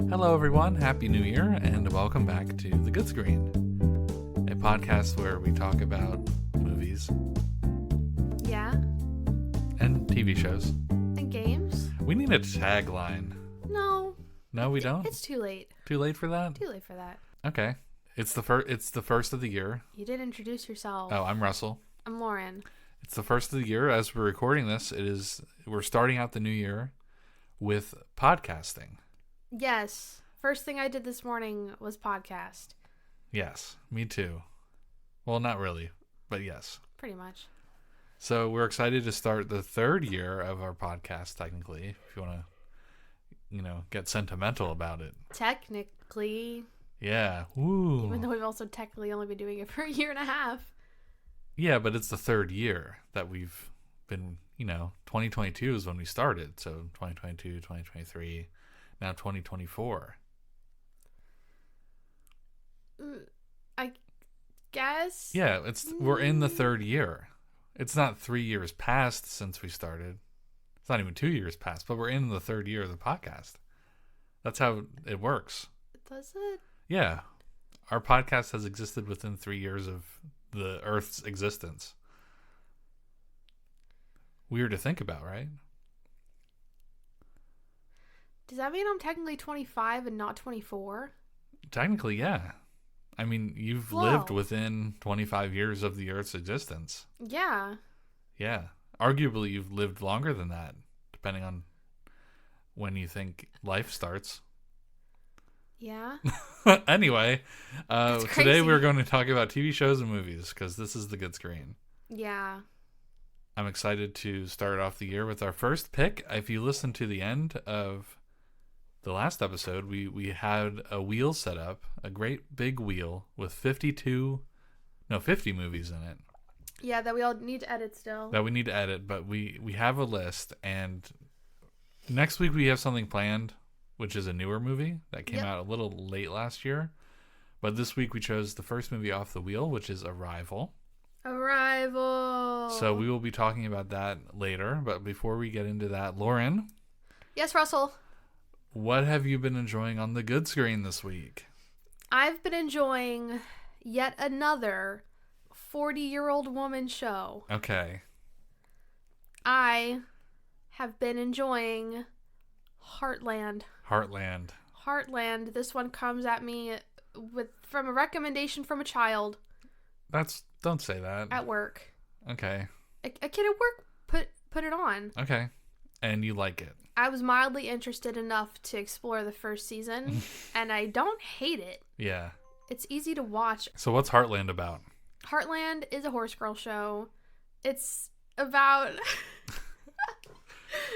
Hello, everyone. Happy New Year, and welcome back to The Good Screen, a podcast where we talk about movies Yeah. and TV shows. And games? We need a tagline. No. No, we don't? It's too late. Too late for that? Too late for that. Okay. It's the first of the year. You did introduce yourself. Oh, I'm Russell. I'm Lauren. It's the first of the year. As we're recording this, we're starting out the new year with podcasting. Yes. First thing I did this morning was podcast. Yes, me too. Well, not really, but yes. Pretty much. So we're excited to start the third year of our podcast, technically, if you want to, get sentimental about it. Technically. Yeah. Woo. Even though we've also technically only been doing it for a year and a half. Yeah, but it's the third year that we've been, 2022 is when we started. So 2022, 2023, now 2024. I guess. Yeah, we're in the third year. It's not 3 years past since we started. It's not even 2 years past, but we're in the third year of the podcast. That's how it works. Does it? Yeah. Our podcast has existed within 3 years of the Earth's existence. Weird to think about, right? Does that mean I'm technically 25 and not 24? Technically, yeah. I mean, you've lived within 25 years of the Earth's existence. Yeah. Yeah. Arguably, you've lived longer than that, depending on when you think life starts. Yeah. Anyway, today we're going to talk about TV shows and movies, because this is the good screen. Yeah. I'm excited to start off the year with our first pick. If you listen to the end of the last episode, we had a wheel set up, a great big wheel with 50 movies in it. Yeah, that we all need to edit still. That we need to edit, but we have a list, and next week we have something planned, which is a newer movie that came out a little late last year. But this week we chose the first movie off the wheel, which is Arrival. So we will be talking about that later. But before we get into that, Lauren. Yes, Russell. What have you been enjoying on the good screen this week? I've been enjoying yet another 40-year-old woman show. Okay. I have been enjoying Heartland. Heartland. This one comes at me from a recommendation from a child. Don't say that. At work. Okay. A kid at work put it on. Okay. And you like it. I was mildly interested enough to explore the first season, and I don't hate it. Yeah. It's easy to watch. So what's Heartland about? Heartland is a horse girl show. It's about...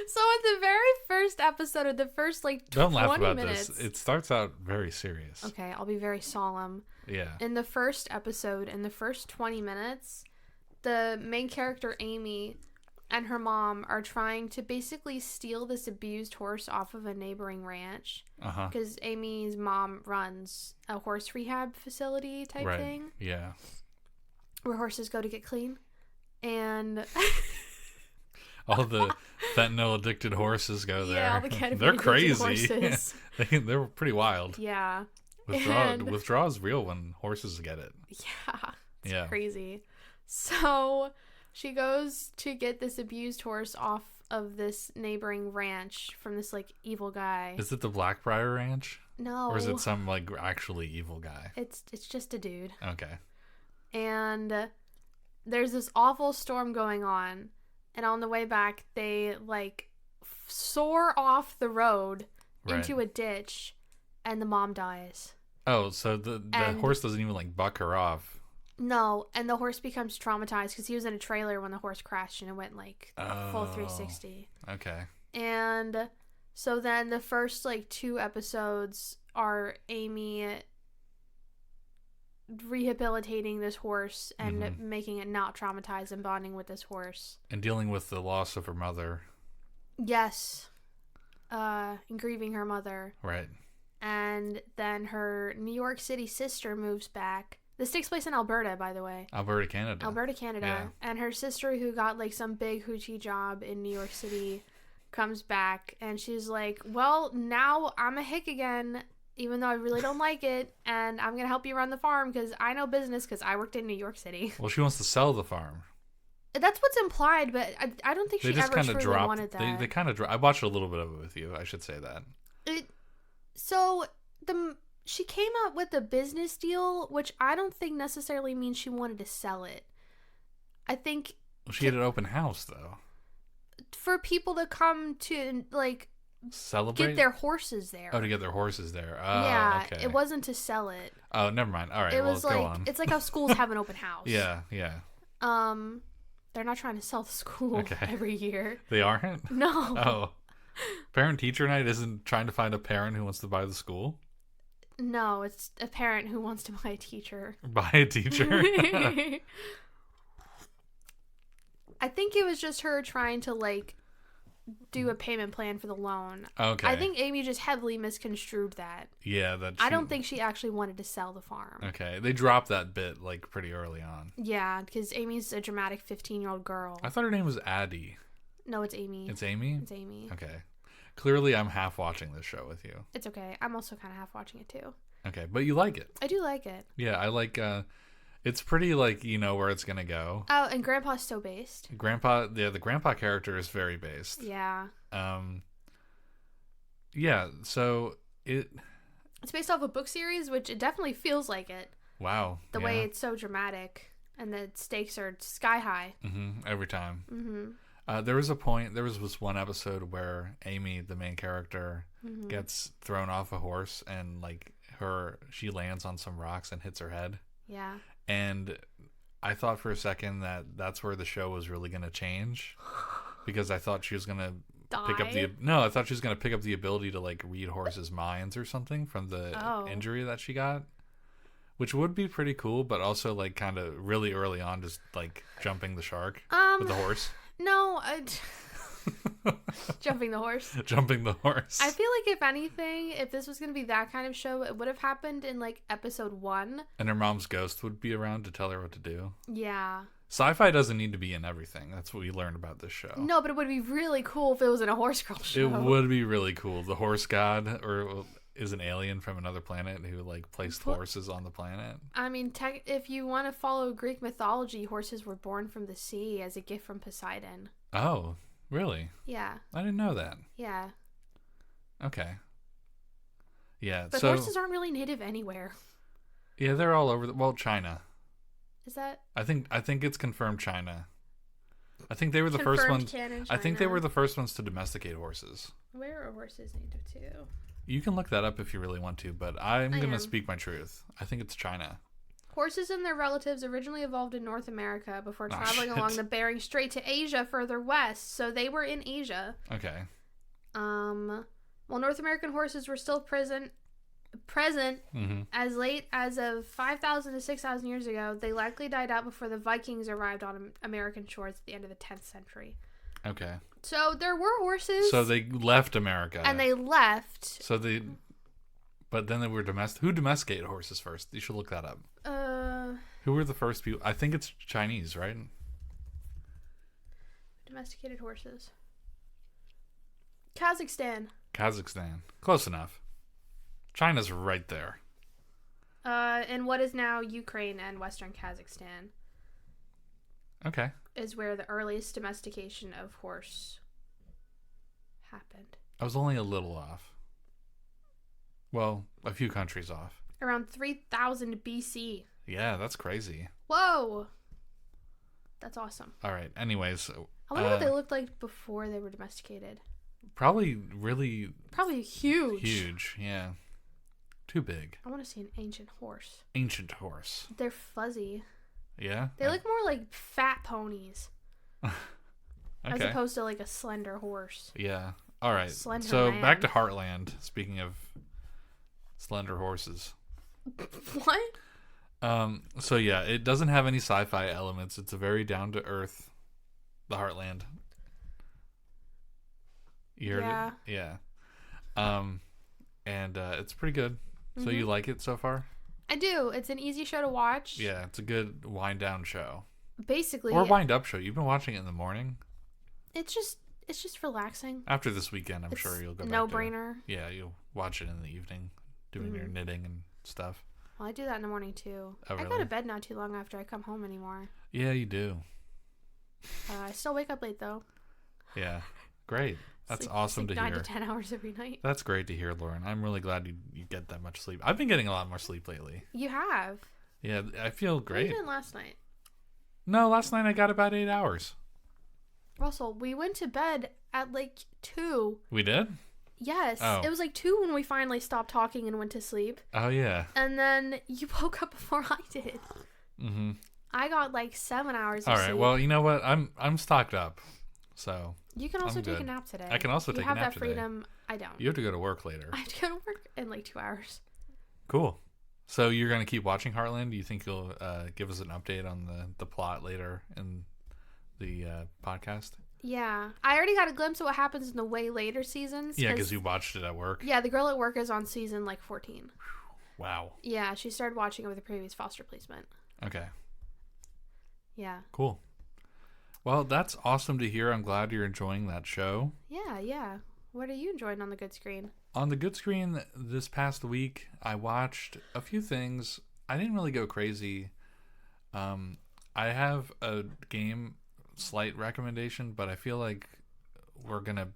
So in the very first episode, or the first 20 minutes... Don't laugh about this. It starts out very serious. Okay, I'll be very solemn. Yeah. In the first episode, in the first 20 minutes, the main character, Amy, and her mom are trying to basically steal this abused horse off of a neighboring ranch. Uh-huh. Because Amy's mom runs a horse rehab facility type thing. Yeah. Where horses go to get clean. And... All the fentanyl addicted horses go there. Yeah, all the ketamine They're crazy. Horses. They're pretty wild. Yeah. Withdrawal is real when horses get it. Yeah. It's crazy. So she goes to get this abused horse off of this neighboring ranch from this evil guy. Is it the Blackbriar Ranch? No. Or is it some actually evil guy? It's just a dude. Okay. And there's this awful storm going on. And on the way back, they, soar off the road into a ditch, and the mom dies. Oh, so the horse doesn't even, buck her off. No, and the horse becomes traumatized because he was in a trailer when the horse crashed, and it went, full 360. Okay. And so then the first, 2 episodes are Amy rehabilitating this horse and making it not traumatized and bonding with this horse. And dealing with the loss of her mother. Yes. And grieving her mother. Right. And then her New York City sister moves back. This takes place in Alberta, by the way. Alberta, Canada. Yeah. And her sister, who got some big hoochie job in New York City, comes back, and she's like, well, now I'm a hick again, even though I really don't like it, and I'm going to help you run the farm because I know business because I worked in New York City. Well, she wants to sell the farm. That's what's implied, but I don't think she ever truly wanted that. They kind of dropped. I watched a little bit of it with you. I should say that. She came up with a business deal, which I don't think necessarily means she wanted to sell it. I think... Well, she had an open house, though. For people to come to, like... Celebrate? Get their horses there. Oh, to get their horses there. Oh, yeah, okay. It wasn't to sell it. Oh, never mind. All right, it was go on. It's like how schools have an open house. Yeah. They're not trying to sell the school every year. They aren't? No. Oh. Parent-teacher night isn't trying to find a parent who wants to buy the school? No, it's a parent who wants to buy a teacher. Buy a teacher? I think it was just her trying to, like, do a payment plan for the loan. Okay. I think Amy just heavily misconstrued that. Yeah, I don't think she actually wanted to sell the farm. Okay. They dropped that bit, like, pretty early on. Yeah, because Amy's a dramatic 15-year-old girl. I thought her name was Addie. No, it's Amy. It's Amy? It's Amy. Okay. Clearly, I'm half watching this show with you. It's okay. I'm also kind of half watching it, too. Okay, but you like it. I do like it. Yeah, I like, it's pretty, like, you know where it's gonna go. Oh, and Grandpa's so based. The Grandpa character is very based. Yeah. Yeah, so it's based off a book series, which it definitely feels like it. Wow. The way it's so dramatic, and the stakes are sky high. Every time. There was this one episode where Amy, the main character, gets thrown off a horse and like she lands on some rocks and hits her head. Yeah. And I thought for a second that that's where the show was really going to change, because I thought she was going to pick up the ability to like read horses' minds or something from the injury that she got, which would be pretty cool, but also like kind of really early on just like jumping the shark with the horse. No, jumping the horse. Jumping the horse. I feel like if anything, if this was going to be that kind of show, it would have happened in like episode 1. And her mom's ghost would be around to tell her what to do. Yeah. Sci-fi doesn't need to be in everything. That's what we learned about this show. No, but it would be really cool if it was in a horse girl show. It would be really cool. The horse god is an alien from another planet who like placed horses on the planet. I mean, if you want to follow Greek mythology, horses were born from the sea as a gift from Poseidon. Oh, really? Yeah. I didn't know that. Yeah. Okay. Yeah. But horses aren't really native anywhere. Yeah, they're all over China. Is that? I think it's confirmed China. I think they were the first ones. I think they were the first ones to domesticate horses. Where are horses native to? You can look that up if you really want to, but I'm going to speak my truth. I think it's China. Horses and their relatives originally evolved in North America before traveling along the Bering Strait to Asia further west, so they were in Asia. Okay. While North American horses were still present as late as of 5,000 to 6,000 years ago, they likely died out before the Vikings arrived on American shores at the end of the 10th century. Okay. So there were horses. So they left America. And they left. But then they were Who domesticated horses first? You should look that up. Who were the first people? I think it's Chinese, right? Domesticated horses. Kazakhstan. Close enough. China's right there. In what is now Ukraine and Western Kazakhstan. Okay. Is where the earliest domestication of horse happened. I was only a little off. Well, a few countries off. Around 3000 BC. Yeah, that's crazy. Whoa. That's awesome. All right. Anyways. I wonder what they looked like before they were domesticated. Probably huge. Huge, yeah. Too big. I want to see an ancient horse. They're fuzzy. Yeah? They look more like fat ponies. Okay. As opposed to like a slender horse. Yeah. All right. Slender so man. Back to Heartland. Speaking of slender horses. What? So yeah, it doesn't have any sci-fi elements. It's a very down to earth. The Heartland. You heard it? Yeah. And it's pretty good. So you like it so far? I do. It's an easy show to watch. Yeah, it's a good wind down show. Basically. Or wind up show. You've been watching it in the morning? It's It's just relaxing. After this weekend, I'm sure you'll go back. No brainer. Yeah, you'll watch it in the evening, doing your knitting and stuff. Well, I do that in the morning too. Oh, really? I go to bed not too long after I come home anymore. Yeah, you do. I still wake up late though. Yeah, great. That's awesome to hear. 9 to 10 hours every night. That's great to hear, Lauren. I'm really glad you get that much sleep. I've been getting a lot more sleep lately. You have. Yeah, I feel great. Even last night. No, last night I got about 8 hours. Russell, we went to bed at like 2. We did? Yes. Oh. It was like 2 when we finally stopped talking and went to sleep. Oh, yeah. And then you woke up before I did. Mm-hmm. I got like 7 hours of All right. sleep. Well, you know what? I'm stocked up. So you can also take a nap today. I can also take a nap today. You have that freedom. I don't. You have to go to work later. I have to go to work in like 2 hours. Cool. So you're going to keep watching Heartland? Do you think you'll give us an update on the plot later in the podcast? Yeah. I already got a glimpse of what happens in the way later seasons. Yeah, because you watched it at work. Yeah, the girl at work is on season like 14. Wow. Yeah, she started watching it with a previous foster placement. Okay. Yeah. Cool. Well, that's awesome to hear. I'm glad you're enjoying that show. Yeah. What are you enjoying on the good screen? On the good screen this past week, I watched a few things. I didn't really go crazy. I have a game slight recommendation, but I feel like we're going to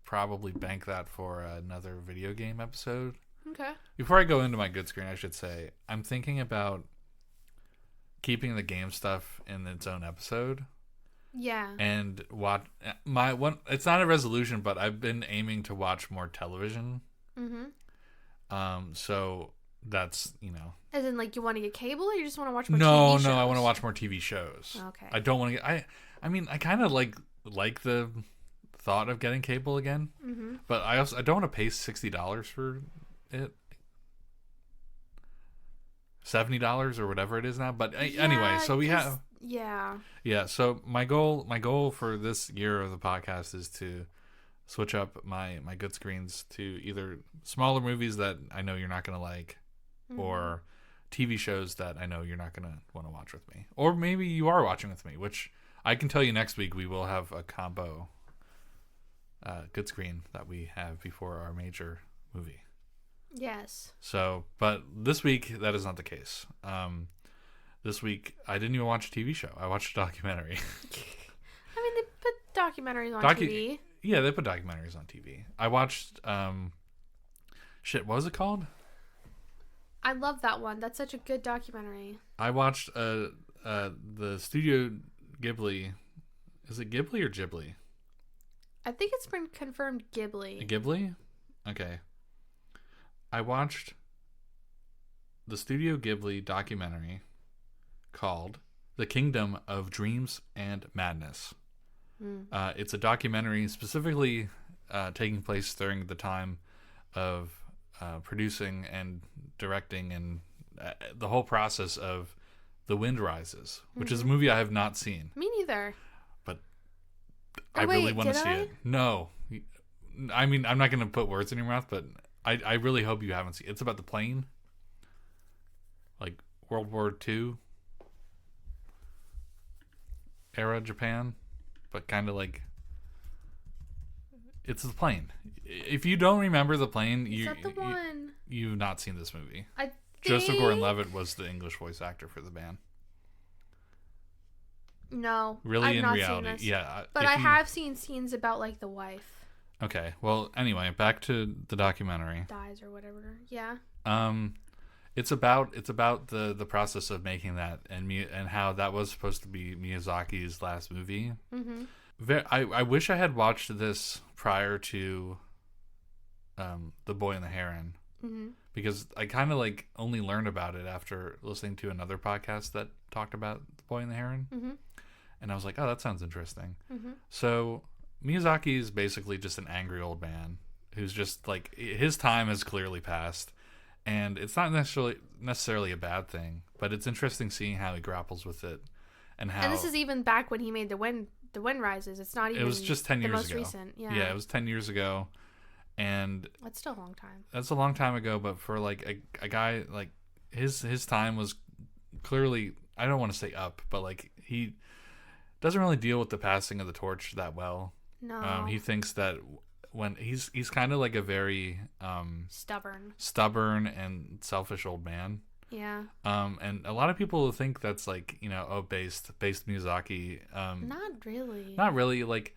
probably bank that for another video game episode. Okay. Before I go into my good screen, I should say, I'm thinking about keeping the game stuff in its own episode. Yeah. And watch my one. It's not a resolution, but I've been aiming to watch more television. Mm-hmm. So that's As in, like, you want to get cable, or you just want to watch more No, TV shows? I want to watch more TV shows. Okay. I don't want to get. I mean, I kind of like the thought of getting cable again, but I don't want to pay $60 for it. $70 or whatever it is now. But anyway, so we have. Yeah. So my goal for this year of the podcast is to switch up my good screens to either smaller movies that I know you're not going to like, or TV shows that I know you're not going to want to watch with me. Or maybe you are watching with me, which I can tell you next week we will have a combo good screen that we have before our major movie. Yes. So, but this week that is not the case. This week I didn't even watch a TV show. I watched a documentary. I mean, they put documentaries on TV. Yeah, they put documentaries on TV. I watched what was it called? I love that one. That's such a good documentary. I watched the Studio Ghibli. Is it Ghibli or Ghibli? I think it's been confirmed Ghibli. Ghibli? Okay. I watched the Studio Ghibli documentary called The Kingdom of Dreams and Madness. It's a documentary specifically taking place during the time of producing and directing and the whole process of The Wind Rises, which is a movie I have not seen. Me neither. But I really want to see it. No. I mean, I'm not going to put words in your mouth, but I really hope you haven't seen it. It's about the plane. Like World War II era Japan. But kind of like it's the plane. If you don't remember the plane, you've not seen this movie. Joseph Gordon-Levitt was the English voice actor for the band. No, really, I've in not reality, seen this. yeah. But I have seen scenes about like the wife. Okay, well, anyway, back to the documentary. Dies or whatever. Yeah. It's about the process of making that and how that was supposed to be Miyazaki's last movie. Mm-hmm. I wish I had watched this prior to The Boy and the Heron, because I kind of like only learned about it after listening to another podcast that talked about The Boy and the Heron, and I was like, oh, that sounds interesting. So Miyazaki is basically just an angry old man who's just like, his time has clearly passed. And it's not necessarily a bad thing, but it's interesting seeing how he grapples with it, and how. And this is even back when he made the Wind Rises. It's not even. It was just 10 years ago. The most recent, yeah. Yeah, it was 10 years ago, and. That's still a long time. That's a long time ago, but for like a guy like his time was clearly, I don't want to say up, but like he doesn't really deal with the passing of the torch that well. No. He thinks that when he's kind of like a very stubborn and selfish old man. Yeah. And a lot of people think that's like, based Miyazaki. Not really. Not really. Like,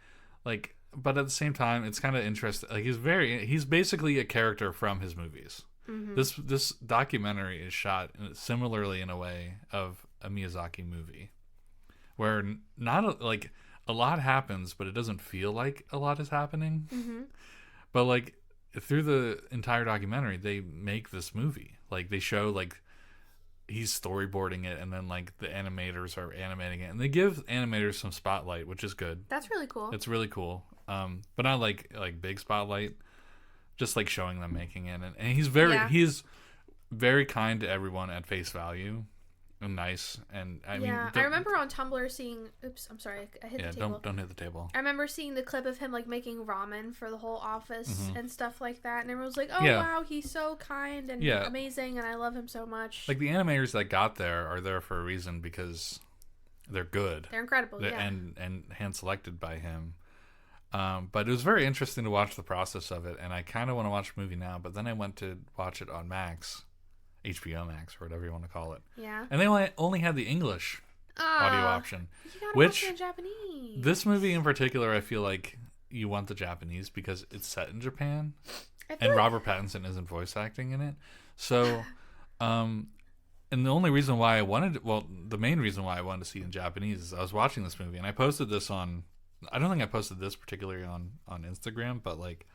but at the same time, it's kind of interesting. Like he's basically a character from his movies. Mm-hmm. This documentary is shot similarly in a way of a Miyazaki movie, where like a lot happens, but it doesn't feel like a lot is happening. Mm-hmm. But like through the entire documentary, they make this movie. Like they show like he's storyboarding it, and then like the animators are animating it, and they give animators some spotlight, which is good. That's really cool. It's really cool. But not like big spotlight, just like showing them making it, and he's very kind to everyone at face value, and nice. And I mean, I remember on Tumblr seeing. Oops, I'm sorry, I hit the table. Don't hit the table. I remember seeing the clip of him like making ramen for the whole office and stuff like that, and everyone was like, "Oh wow, he's so kind and amazing, and I love him so much." Like the animators that got there are there for a reason because they're good. They're incredible, and hand selected by him. But it was very interesting to watch the process of it, and I kind of want to watch the movie now, but then I went to watch it on Max, HBO Max, or whatever you want to call it. Yeah. And they only had the English audio option. You gotta watch it in Japanese. This movie in particular, I feel like you want the Japanese because it's set in Japan, and Robert Pattinson isn't voice acting in it. So, and the only reason why the main reason why I wanted to see it in Japanese is I was watching this movie, and I posted this on. I don't think I posted this particularly on Instagram, but like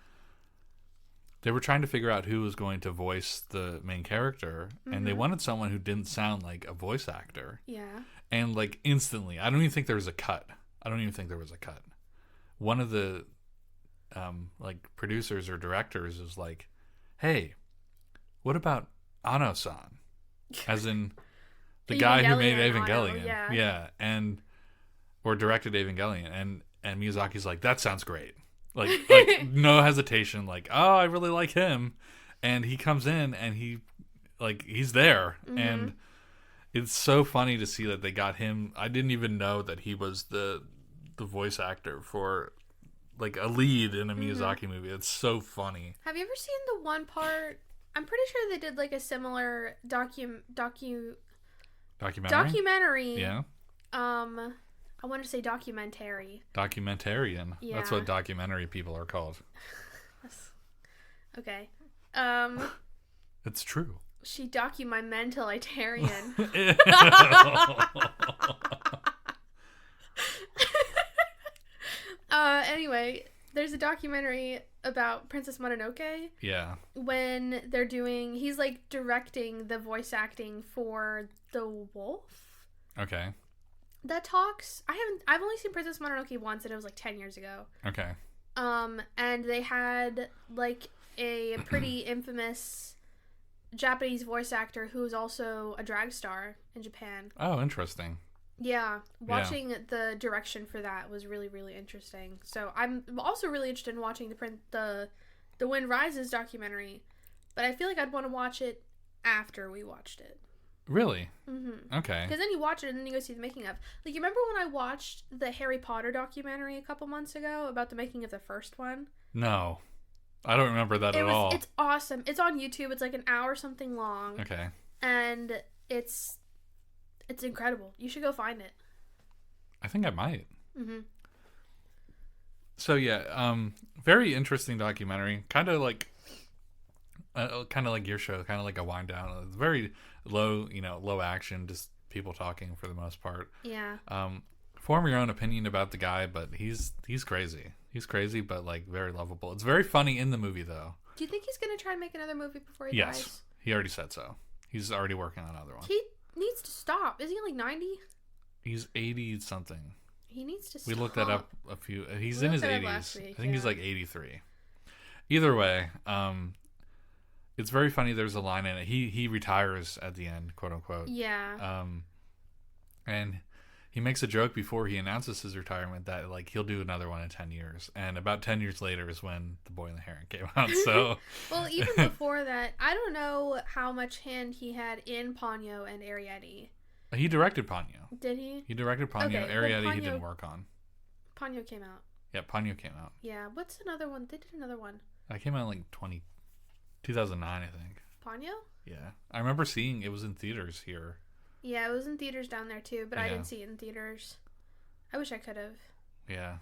they were trying to figure out who was going to voice the main character, and they wanted someone who didn't sound like a voice actor. Yeah. And like instantly, I don't even think there was a cut. One of the like producers or directors is like, "Hey, what about Ano-san?" As in the guy who made Evangelion. Yeah. And or directed Evangelion, and Miyazaki's like, that sounds great. Like no hesitation, like, oh, I really like him. And he comes in and he's there. Mm-hmm. And it's so funny to see that they got him. I didn't even know that he was the voice actor for like a lead in a Miyazaki movie. It's so funny. Have you ever seen the one part? I'm pretty sure they did like a similar documentary. Yeah. I want to say documentary. Documentarian. Yeah. That's what documentary people are called. Okay. It's true. She documentalitarian. Anyway, there's a documentary about Princess Mononoke. Yeah. When he's like directing the voice acting for the wolf. Okay. That talks. I've only seen Princess Mononoke once, and it was like 10 years ago. Okay. And they had like a pretty infamous Japanese voice actor who is also a drag star in Japan. Oh, interesting. Yeah, watching the direction for that was really, really interesting. So I'm also really interested in watching the Wind Rises documentary, but I feel like I'd want to watch it after we watched it. Really? Mm-hmm. Okay. Because then you watch it and then you go see the making of. Like, you remember when I watched the Harry Potter documentary a couple months ago about the making of the first one? No. I don't remember that at all. It's awesome. It's on YouTube. It's like an hour something long. Okay. And it's incredible. You should go find it. I think I might. Mm-hmm. So, yeah. Very interesting documentary. Kind of like your show. Kind of like a wind down. It's very low action, just people talking for the most part. Yeah. Form your own opinion about the guy, but he's crazy. He's crazy, but like very lovable. It's very funny in the movie, though. Do you think he's gonna try and make another movie before he dies? Yes, he already said so. He's already working on another one. He needs to stop. Is he like 90? He's 80 something. He needs to stop. We looked that up a few. He's in his 80s. I think he's like 83. Either way, it's very funny. There's a line in it. He retires at the end, quote unquote. Yeah. And he makes a joke before he announces his retirement that like he'll do another one in 10 years. And about 10 years later is when The Boy and the Heron came out. So well, even before that, I don't know how much hand he had in Ponyo and Arrietty. He directed Ponyo. Did he? He directed Ponyo. Okay, Arrietty well, he didn't work on. Ponyo came out. Yeah, Ponyo came out. Yeah, what's another one? They did another one. That came out in like 2009, I think. Ponyo? Yeah. I remember seeing it was in theaters here. Yeah, it was in theaters down there too, but I Yeah. didn't see it in theaters. I wish I could have. Yeah.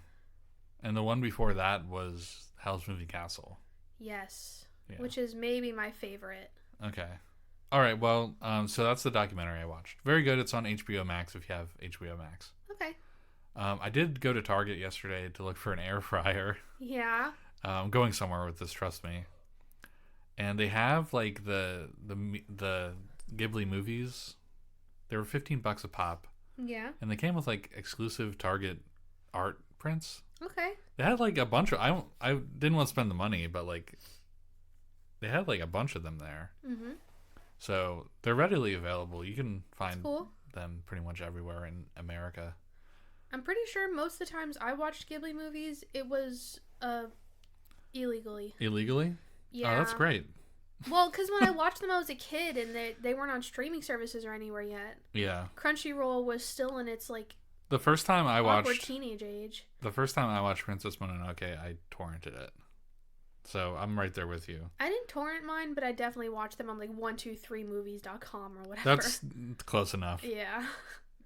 And the one before that was Howl's Moving Castle. Yes. Yeah. Which is maybe my favorite. Okay. All right. Well, so that's the documentary I watched. Very good. It's on HBO Max if you have HBO Max. Okay. I did go to Target yesterday to look for an air fryer. Yeah. I'm going somewhere with this, trust me. And they have like the Ghibli movies. They were $15 a pop. Yeah. And they came with like exclusive Target art prints. Okay. They had like a bunch of I didn't want to spend the money, but like they had like a bunch of them there. Mhm. So they're readily available. You can find Cool. them pretty much everywhere in America. I'm pretty sure most of the times I watched Ghibli movies, it was illegally. Illegally? Yeah. Oh, that's great. Well, because when I watched them, I was a kid, and they weren't on streaming services or anywhere yet. Yeah. Crunchyroll was still in its like The first time I awkward watched teenage age. Princess Mononoke, I torrented it. So I'm right there with you. I didn't torrent mine, but I definitely watched them on like 123movies.com or whatever. That's close enough. Yeah.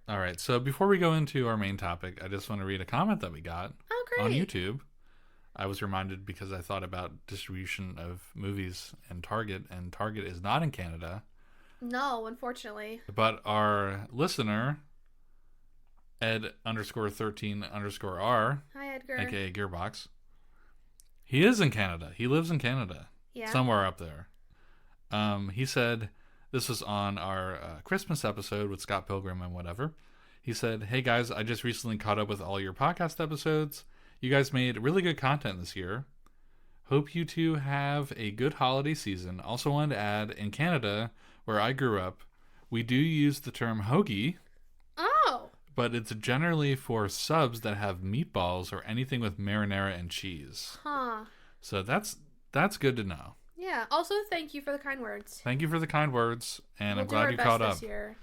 All right. So before we go into our main topic, I just want to read a comment that we got Oh, great. on YouTube. I was reminded because I thought about distribution of movies and Target is not in Canada. No, unfortunately. But our listener, Ed_13_R, Hi, Edgar. aka Gearbox, he is in Canada. He lives in Canada. Yeah. Somewhere up there. He said, this was on our Christmas episode with Scott Pilgrim and whatever. He said, hey guys, I just recently caught up with all your podcast episodes. You guys made really good content this year. Hope you two have a good holiday season. Also wanted to add, in Canada, where I grew up, we do use the term hoagie, Oh. but it's generally for subs that have meatballs or anything with marinara and cheese. Huh. So that's good to know. Yeah. Also, thank you for the kind words. Thank you for the kind words, and We'll I'm do glad our you best caught this up. year.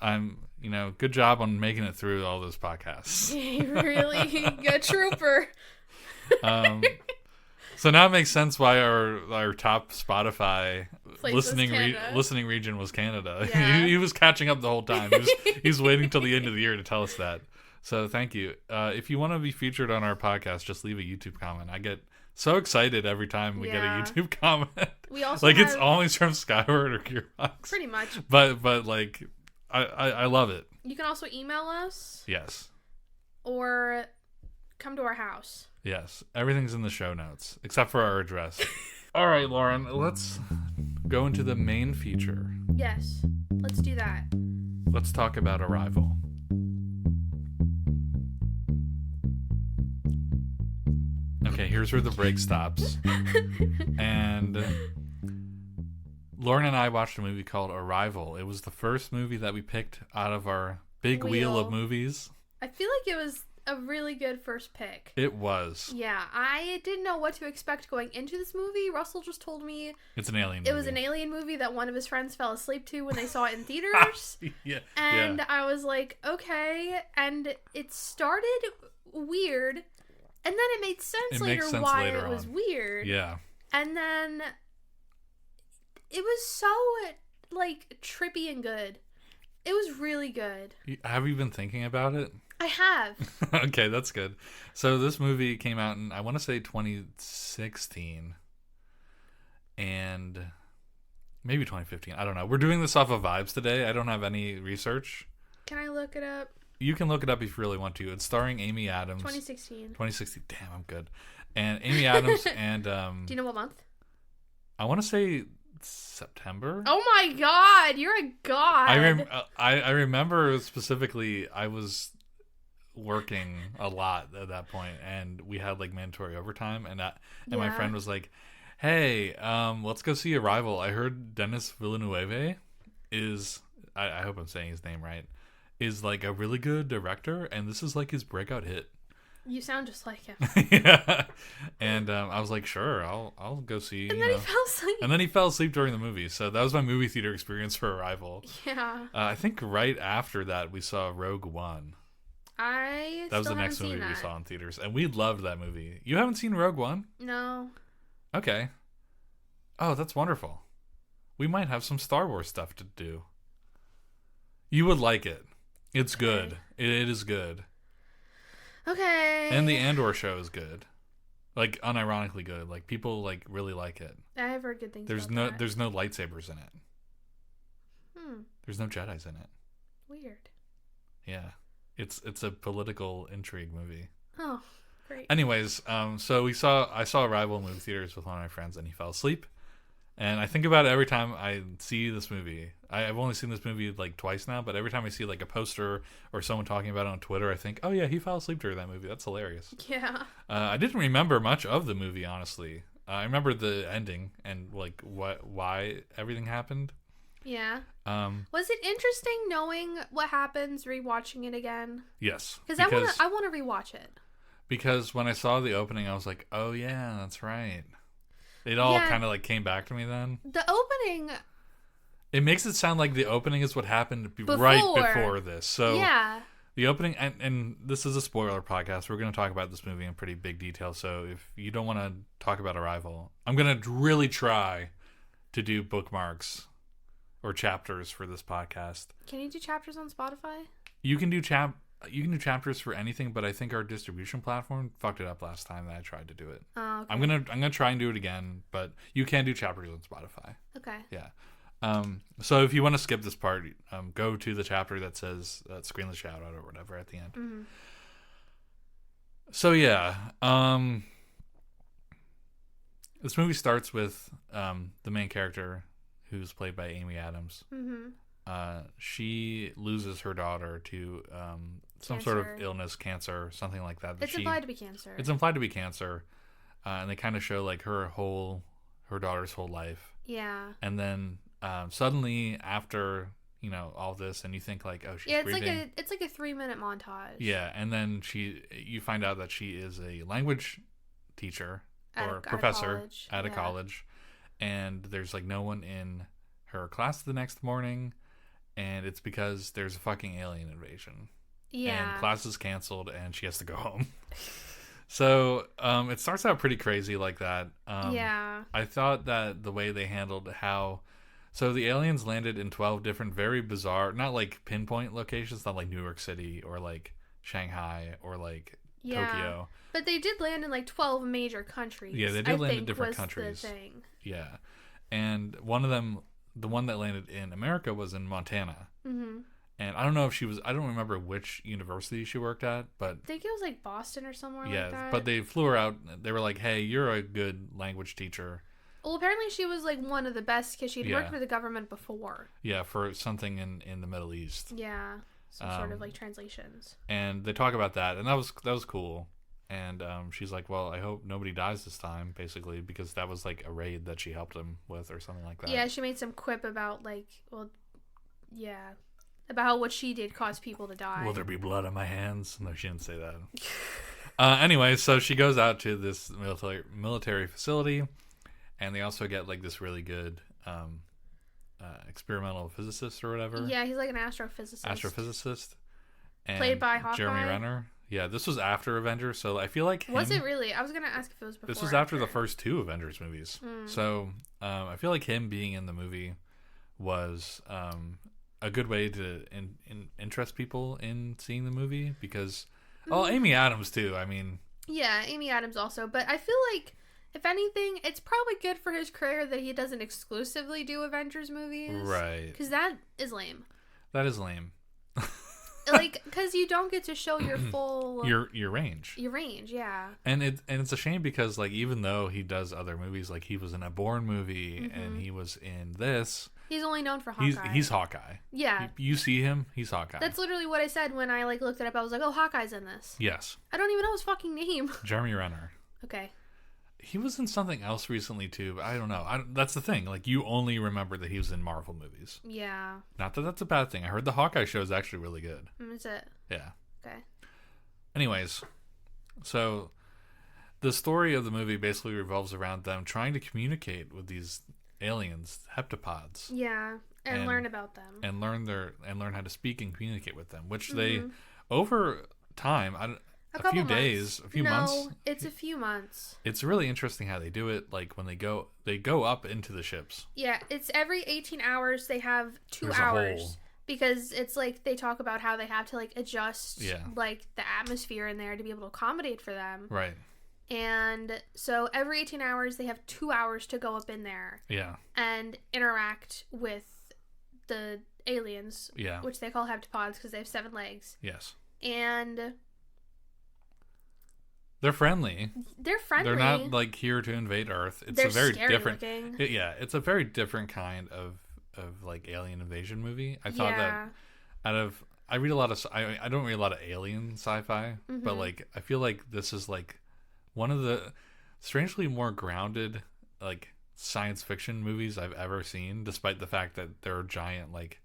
I'm good job on making it through all those podcasts. Really good trooper. So now it makes sense why our top Spotify Place was Canada. listening region was Canada. Yeah. He was catching up the whole time. He was waiting till the end of the year to tell us that. So thank you. If you want to be featured on our podcast, just leave a YouTube comment. I get so excited every time we get a Yeah. YouTube comment. We also Like it's have- always from Skyward or Gearbox. Pretty much. But like I love it. You can also email us Yes. or come to our house. Yes. Everything's in the show notes except for our address. All right, Lauren, let's go into the main feature. Yes. Let's do that. Let's talk about Arrival. Okay, here's where the break stops. And Lauren and I watched a movie called Arrival. It was the first movie that we picked out of our big wheel of movies. I feel like it was a really good first pick. It was. Yeah, I didn't know what to expect going into this movie. Russell just told me It's an alien movie. it was an alien movie that one of his friends fell asleep to when they saw it in theaters. Yeah. And yeah. I was like, okay. And it started weird. And then it made sense It later makes sense why later it was on. weird. Yeah. And then it was so, like, trippy and good. It was really good. Have you been thinking about it? I have. Okay, that's good. So this movie came out in, I want to say 2016 and maybe 2015. I don't know. We're doing this off of vibes today. I don't have any research. Can I look it up? You can look it up if you really want to. It's starring Amy Adams. 2016. 2016. Damn, I'm good. And Amy Adams and Do you know what month? I want to say September. Oh my god, you're a god. I remember specifically I was working a lot at that point, and we had like mandatory overtime, and my Yeah. friend was like, hey, let's go see Arrival. I heard Denis Villeneuve is I hope I'm saying his name right, is like a really good director, and this is like his breakout hit. You sound just like him. Yeah. And I was like, sure, I'll go see. And then he fell asleep. And then he fell asleep during the movie. So that was my movie theater experience for Arrival. Yeah. I think right after that we saw Rogue One. That was the next movie we saw in theaters, and we loved that movie. You haven't seen Rogue One? No. Okay. Oh, that's wonderful. We might have some Star Wars stuff to do. You would like it. It's good. It is good. Okay. And the Andor show is good. Like, unironically good. Like, people, like, really like it. I have heard good things There's no lightsabers in it. Hmm. There's no Jedis in it. Weird. Yeah. It's a political intrigue movie. Oh, great. Anyways, so I saw Arrival in movie theaters with one of my friends, and he fell asleep. And I think about it every time I see this movie. I've only seen this movie like twice now, but every time I see like a poster or someone talking about it on Twitter, I think, oh yeah, he fell asleep during that movie. That's hilarious. Yeah. I didn't remember much of the movie, honestly. I remember the ending and like why everything happened. Yeah. Was it interesting knowing what happens, rewatching it again? Yes. Because I want to rewatch it. Because when I saw the opening, I was like, oh yeah, that's right. It all kind of like came back to me then. The opening. It makes it sound like the opening is what happened right before this. So yeah. The opening, and this is a spoiler podcast. We're going to talk about this movie in pretty big detail. So if you don't want to talk about Arrival, I'm going to really try to do bookmarks or chapters for this podcast. Can you do chapters on Spotify? You can do chapters for anything, but I think our distribution platform fucked it up last time that I tried to do it. Oh, okay. I'm gonna try and do it again, but you can do chapters on Spotify. Okay. Yeah. So if you want to skip this part, go to the chapter that says Screenless shout out or whatever at the end. Mm-hmm. So yeah, this movie starts with the main character, who's played by Amy Adams. Mm-hmm. She loses her daughter to some sort of illness, cancer, something like that. It's implied to be cancer. It's implied to be cancer, and they kind of show like her daughter's whole life. Yeah. And then suddenly, after all this, and you think like, oh, she's grieving. It's like a 3-minute montage. Yeah, and then you find out that she is a language teacher or professor at a college. And there's like no one in her class the next morning, and it's because there's a fucking alien invasion. Yeah. And class is canceled, and she has to go home. So it starts out pretty crazy like that. Yeah. I thought that the way they handled so the aliens landed in 12 different very bizarre, not like pinpoint locations, not like New York City or like Shanghai or like Tokyo. But they did land in like 12 major countries. Yeah, they did land in different countries. The thing. Yeah. And one of them, the one that landed in America, was in Montana. Mm-hmm. And I don't know if I don't remember which university she worked at, but I think it was like Boston or somewhere like that. Yeah, but they flew her out. They were like, hey, you're a good language teacher. Well, apparently she was like one of the best because she'd worked for the government before. Yeah, for something in the Middle East. Yeah, some sort of like translations. And they talk about that, and that was cool. And she's like, well, I hope nobody dies this time, basically, because that was like a raid that she helped him with or something like that. Yeah, she made some quip about about how what she did caused people to die. Will there be blood on my hands? No, she didn't say that. Anyway, so she goes out to this military facility, and they also get like this really good experimental physicist or whatever. Yeah, he's like an astrophysicist. And played by Hawkeye. Jeremy Renner. Yeah, this was after Avengers, so I feel like Was it really? I was going to ask if it was before. This was after the first two Avengers movies. So I feel like him being in the movie was a good way to interest people in seeing the movie because... Amy Adams, too. I mean... Yeah, Amy Adams also. But I feel like, if anything, it's probably good for his career that he doesn't exclusively do Avengers movies. Right. Because that is lame. That is lame. Like, because you don't get to show your full... your range. Your range, yeah. And it's a shame because, like, even though he does other movies, like, he was in a Bourne movie and he was in this... He's only known for Hawkeye. He's Hawkeye. Yeah. You see him, he's Hawkeye. That's literally what I said when I, like, looked it up. I was like, oh, Hawkeye's in this. Yes. I don't even know his fucking name. Jeremy Renner. Okay. He was in something else recently, too, but I don't know. That's the thing. Like, you only remember that he was in Marvel movies. Yeah. Not that that's a bad thing. I heard the Hawkeye show is actually really good. Is it? Yeah. Okay. Anyways, so the story of the movie basically revolves around them trying to communicate with these aliens, heptapods. Yeah, and learn about them. And learn how to speak and communicate with them, which they over time. A few couple days, months. a few no, months. It's a few months. It's really interesting how they do it. Like when they go up into the ships. Yeah, it's every 18 hours they have 2 There's hours. Because it's like they talk about how they have to like adjust like the atmosphere in there to be able to accommodate for them. Right. And so every 18 hours they have 2 hours to go up in there. Yeah. And interact with the aliens. Yeah. Which they call heptapods because they have 7 legs. Yes. And they're friendly. They're not like here to invade Earth. It's They're a very scary different. looking. It's a very different kind of like alien invasion movie. I thought that I read a lot of I don't read a lot of alien sci-fi, but like I feel like this is like one of the strangely more grounded like science fiction movies I've ever seen, despite the fact that there are giant like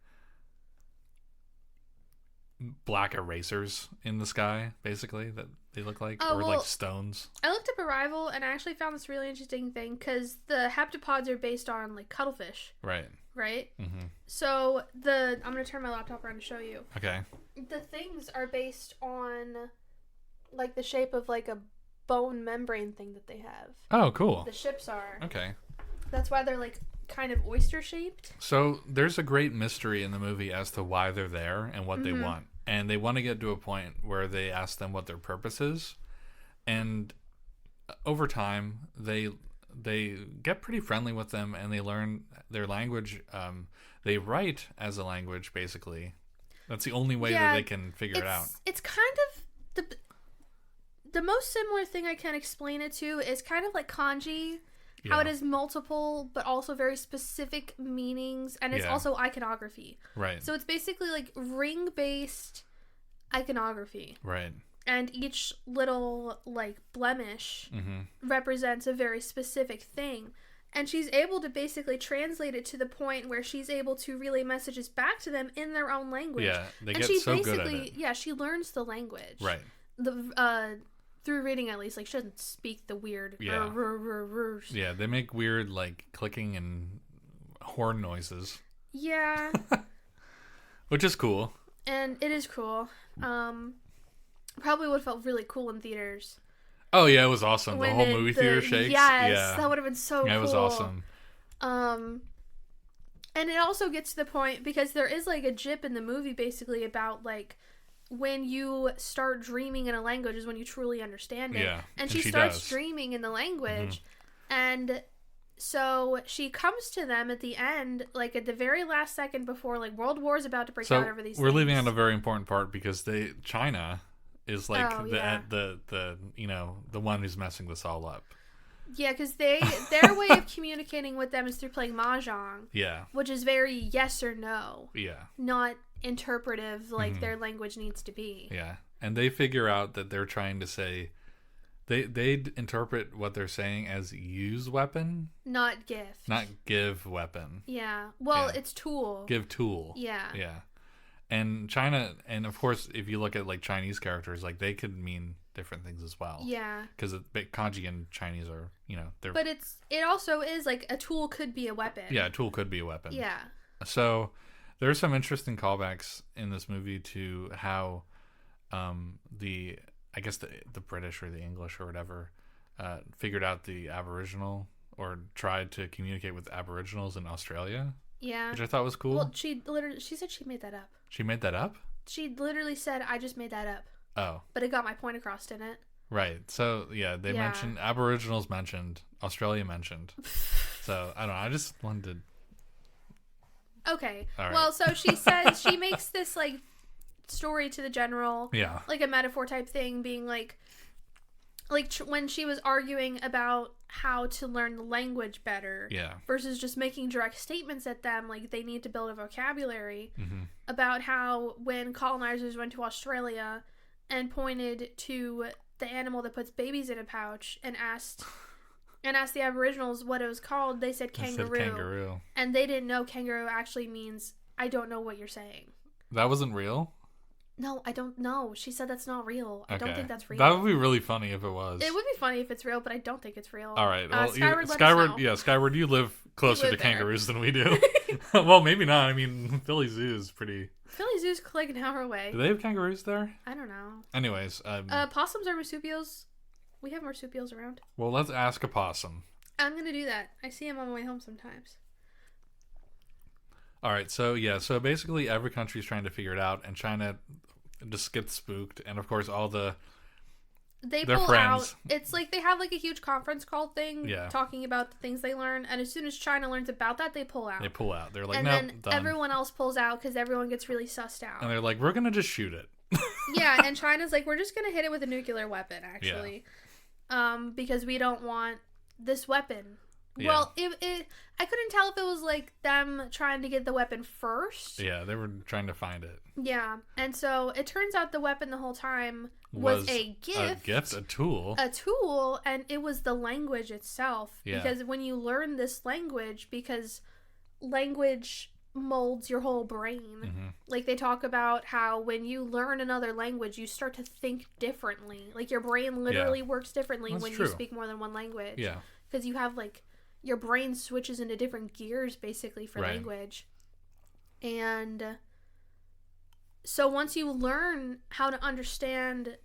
black erasers in the sky, basically, that they look like, like stones. I looked up Arrival, and I actually found this really interesting thing, because the heptapods are based on, like, cuttlefish. Right? Mm-hmm. So, I'm going to turn my laptop around to show you. Okay. The things are based on, like, the shape of, like, a bone membrane thing that they have. Oh, cool. The ships are. Okay. That's why they're, like, kind of oyster-shaped. So there's a great mystery in the movie as to why they're there and what they want. And they want to get to a point where they ask them what their purpose is. And over time, they get pretty friendly with them, and they learn their language. They write as a language, basically. That's the only way that they can figure it out. It's kind of... The most similar thing I can explain it to is kind of like kanji. How it has multiple, but also very specific meanings, and it's also iconography. Right. So it's basically like ring-based iconography. Right. And each little, like, blemish represents a very specific thing. And she's able to basically translate it to the point where she's able to relay messages back to them in their own language. Yeah, they and get she so basically, good at it. Yeah, she learns the language. Right. Through reading, at least, like, she doesn't speak the weird Yeah, they make weird, like, clicking and horn noises. Yeah. Which is cool. And it is cool. Probably would have felt really cool in theaters. Oh, yeah, it was awesome. The whole movie theater shakes. Yes, that would have been so cool. Yeah, it was awesome. And it also gets to the point, because there is, like, a jip in the movie, basically, about, like, when you start dreaming in a language is when you truly understand it. Yeah, and she starts dreaming in the language. And so she comes to them at the end, like at the very last second before like World War is about to break out over these we're things. leaving out a very important part, because China is like the the one who's messing this all up. Yeah, because their way of communicating with them is through playing mahjong. Yeah. Which is very yes or no. Yeah. Not interpretive like their language needs to be. Yeah. And they figure out that they're trying to say, they interpret what they're saying as use weapon. Not gift. Not give weapon. Yeah. Well, it's tool. Give tool. Yeah. Yeah. And China, and of course, if you look at like Chinese characters, like they could mean different things as well. Yeah. Because kanji and Chinese are, they're. But it also is like a tool could be a weapon. Yeah, a tool could be a weapon. Yeah. So there are some interesting callbacks in this movie to how the British or the English or whatever figured out the Aboriginal or tried to communicate with Aboriginals in Australia. Yeah. Which I thought was cool. Well, she said she made that up. She made that up? She literally said, I just made that up. Oh. But it got my point across, didn't it? Right. So, yeah, they mentioned, Aboriginals mentioned, Australia mentioned. So, I don't know. I just wanted to... Okay. All right. Well, so she says, she makes this, like, story to the general. Yeah. Like a metaphor type thing, being like when she was arguing about how to learn the language better versus just making direct statements at them, like they need to build a vocabulary, about how when colonizers went to Australia and pointed to the animal that puts babies in a pouch and asked the Aboriginals what it was called, they said kangaroo. Kangaroo. And they didn't know kangaroo actually means I don't know what you're saying. That wasn't real? No, I don't know. She said that's not real. I don't think that's real. That would be really funny if it was. It would be funny if it's real, but I don't think it's real. All right. Well, Skyward, Skyward, you live closer to kangaroos than we do. Well, maybe not. I mean, Philly Zoo is pretty... Philly Zoo's like an hour away. Do they have kangaroos there? I don't know. Anyways. Possums are marsupials. We have marsupials around. Well, let's ask a possum. I'm going to do that. I see him on my way home sometimes. All right. So, yeah. So, basically, every country is trying to figure it out. And China just gets spooked. And, of course, all their pull friends. out. It's like they have like a huge conference call thing Yeah. talking about the things they learn. And as soon as China learns about that, they pull out. They pull out. They're like, and no, then done. everyone else pulls out because everyone gets really sussed out. And they're like, we're going to just shoot it. Yeah, and China's like, we're just going to hit it with a nuclear weapon, actually. Yeah. Because we don't want this weapon. Yeah. Well, I couldn't tell if it was like them trying to get the weapon first. Yeah, they were trying to find it. Yeah, and so it turns out the weapon the whole time was a gift. A tool. A tool, and it was the language itself. Yeah. Because when you learn this language, because language molds your whole brain. Mm-hmm. Like they talk about how when you learn another language, you start to think differently. Like your brain literally works differently when you speak more than one language. Yeah. Because you have like your brain switches into different gears basically for language. And so once you learn how to understand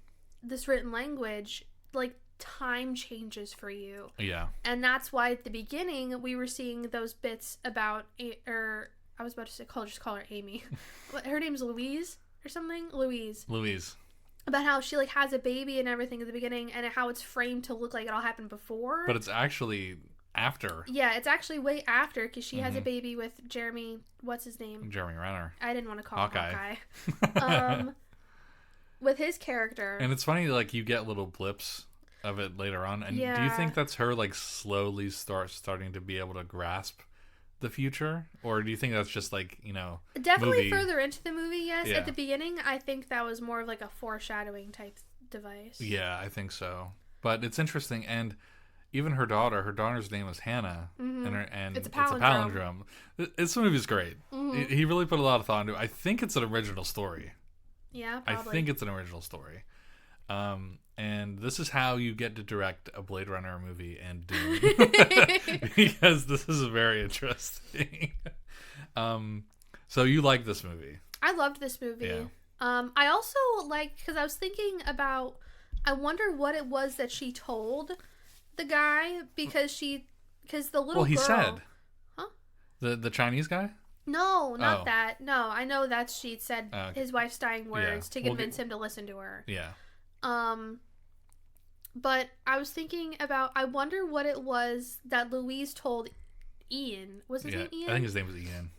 this written language, like time changes for you. Yeah. And that's why at the beginning we were seeing those bits about I was about to say, just call her Amy. Her name's Louise or something? Louise. About how she like has a baby and everything at the beginning and how it's framed to look like it all happened before. But it's actually after. Yeah, it's actually way after because she has a baby with Jeremy. What's his name? Jeremy Renner. I didn't want to call him Hawkeye. With his character. And it's funny, like you get little blips of it later on. And do you think that's her like slowly starting to be able to grasp the future, or do you think that's just like, you know, definitely further into the movie? Yes. At the beginning I think that was more of like a foreshadowing type device. Yeah, I think so. But it's interesting, and even her daughter's name is Hannah, and it's a palindrome. This movie's great. He really put a lot of thought into it. I think it's an original story. Yeah, probably. I think it's an original story. And this is how you get to direct a Blade Runner movie and Dune. Because this is very interesting. So you like this movie? I loved this movie. Yeah. I also liked, because I was thinking about, I wonder what it was that she told the guy, because the little girl... Well, he said. Huh? The Chinese guy? No, not that. No, I know that she said his wife's dying words to convince him to listen to her. Yeah. But I was thinking about, I wonder what it was that Louise told Ian. Was his name Ian? I think his name was Ian.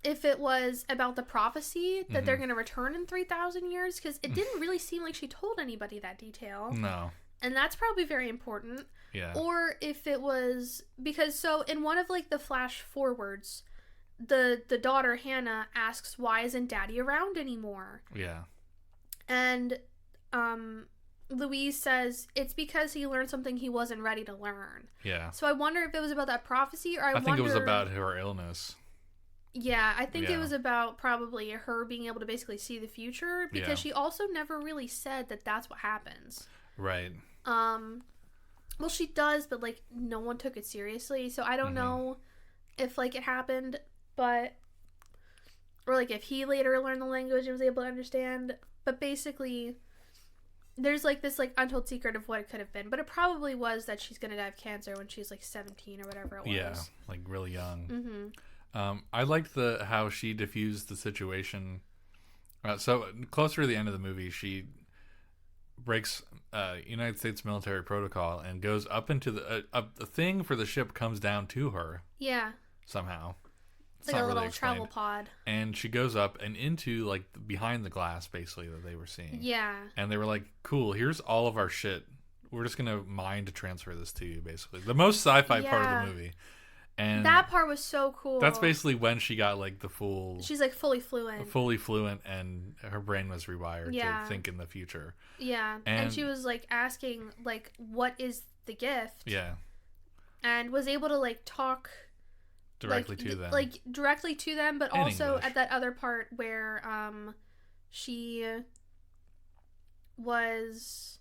If it was about the prophecy that they're going to return in 3,000 years, because it didn't really seem like she told anybody that detail. No. And that's probably very important. Yeah. Or if it was, because so in one of like the flash forwards, the daughter Hannah asks, why isn't Daddy around anymore? Yeah. And Louise says it's because he learned something he wasn't ready to learn. Yeah. So I wonder if it was about that prophecy, or I think it was about her illness. Yeah, I think it was about probably her being able to basically see the future, because she also never really said that that's what happens. Right. Well, she does, but like no one took it seriously, so I don't know if like it happened, but or like if he later learned the language and was able to understand. But basically, there's like this like untold secret of what it could have been, but it probably was that she's gonna die of cancer when she's like 17 or whatever it was. Yeah, like really young. I liked how she diffused the situation. So closer to the end of the movie, she breaks United States military protocol and goes up into the thing for the ship comes down to her. Yeah. Somehow. It's like a little travel pod. And she goes up and into like behind the glass basically that they were seeing. Yeah. And they were like, cool, here's all of our shit. We're just going to mind transfer this to you basically. The most sci-fi part of the movie. And that part was so cool. That's basically when she got like the full... She's like fully fluent. And her brain was rewired to think in the future. Yeah. And she was like asking like, what is the gift? Yeah. And was able to like talk... Directly to them. Like directly to them, but in also English. At that other part where she was...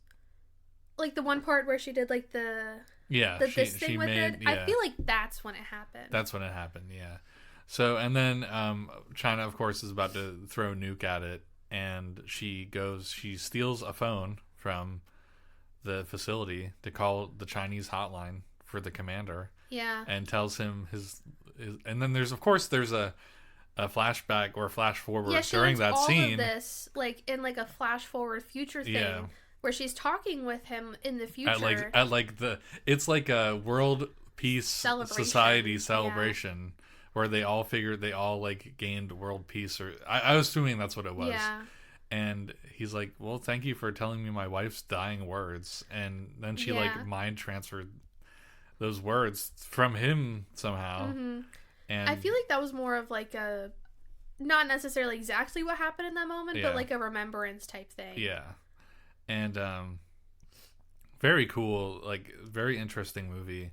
Like the one part where she did like the Yeah, this thing with it. Yeah. I feel like that's when it happened. That's when it happened. Yeah. So and then China, of course, is about to throw a nuke at it, and she steals a phone from the facility to call the Chinese hotline for the commander. Yeah. And tells him his and then there's a flashback or a flash forward during that scene. All of this like in like a flash forward future thing where she's talking with him in the future. It's like a world peace society celebration where they all like gained world peace, or I was assuming that's what it was. Yeah. And he's like, well, thank you for telling me my wife's dying words. And then she like mind transferred those words from him somehow. Mm-hmm. And I feel like that was more of like a, not necessarily exactly what happened in that moment, but like a remembrance type thing. Yeah. And very cool, like very interesting movie.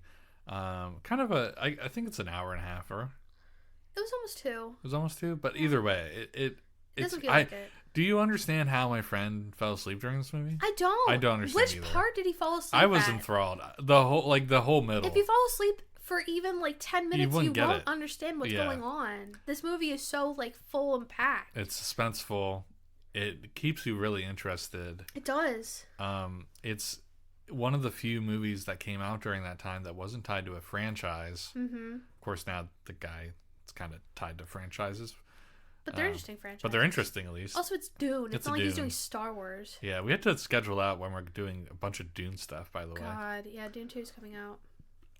Kind of I think it's an hour and a half, or it was almost 2. It was almost 2, but either way, it doesn't feel like it. Do you understand how my friend fell asleep during this movie? I don't understand. Which either. part did he fall asleep I was enthralled. The whole middle. If you fall asleep for even like 10 minutes, you won't understand what's going on. This movie is so like full and packed. It's suspenseful. It keeps you really interested. It does. It's one of the few movies that came out during that time that wasn't tied to a franchise. Mm-hmm. Of course, now the guy is kind of tied to franchises. But they're interesting franchises. But they're interesting, at least. Also, it's Dune. It's not like he's doing Star Wars. Yeah, we had to schedule out when we're doing a bunch of Dune stuff, by the way. God, yeah, Dune 2 is coming out.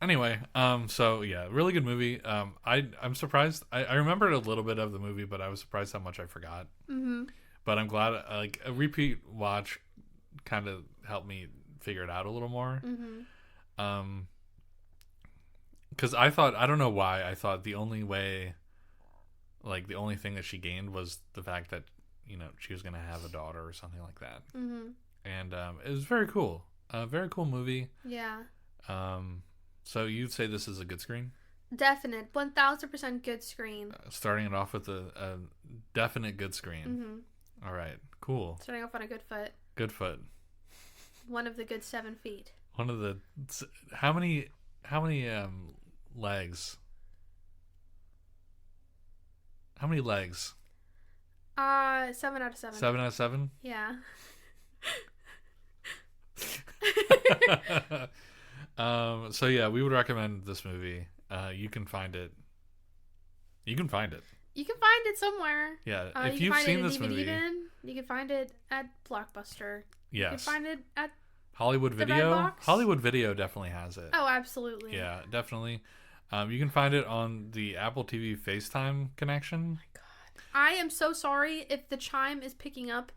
Anyway, so yeah, really good movie. I'm surprised. I remembered a little bit of the movie, but I was surprised how much I forgot. Mm-hmm. But I'm glad, like, a repeat watch kind of helped me figure it out a little more. Mm-hmm. Because I don't know why, I thought the only way, like, the only thing that she gained was the fact that, you know, she was going to have a daughter or something like that. Mm-hmm. And it was very cool. A very cool movie. Yeah. So you'd say this is a good screen? Definite. 1000% good screen. Starting it off with a definite good screen. Mm-hmm. All right. Cool. Starting off on a good foot. Good foot. One of the good 7 feet. One of the... How many legs? How many legs? 7 out of 7. 7 out of 7? Yeah. So yeah, we would recommend this movie. You can find it. You can find it somewhere. Yeah, if you've seen this movie, you can find it at Blockbuster. Yes. You can find it at Hollywood Video. Hollywood Video definitely has it. Oh, absolutely. Yeah, definitely. You can find it on the Apple TV FaceTime connection. Oh my God. I am so sorry if the chime is picking up.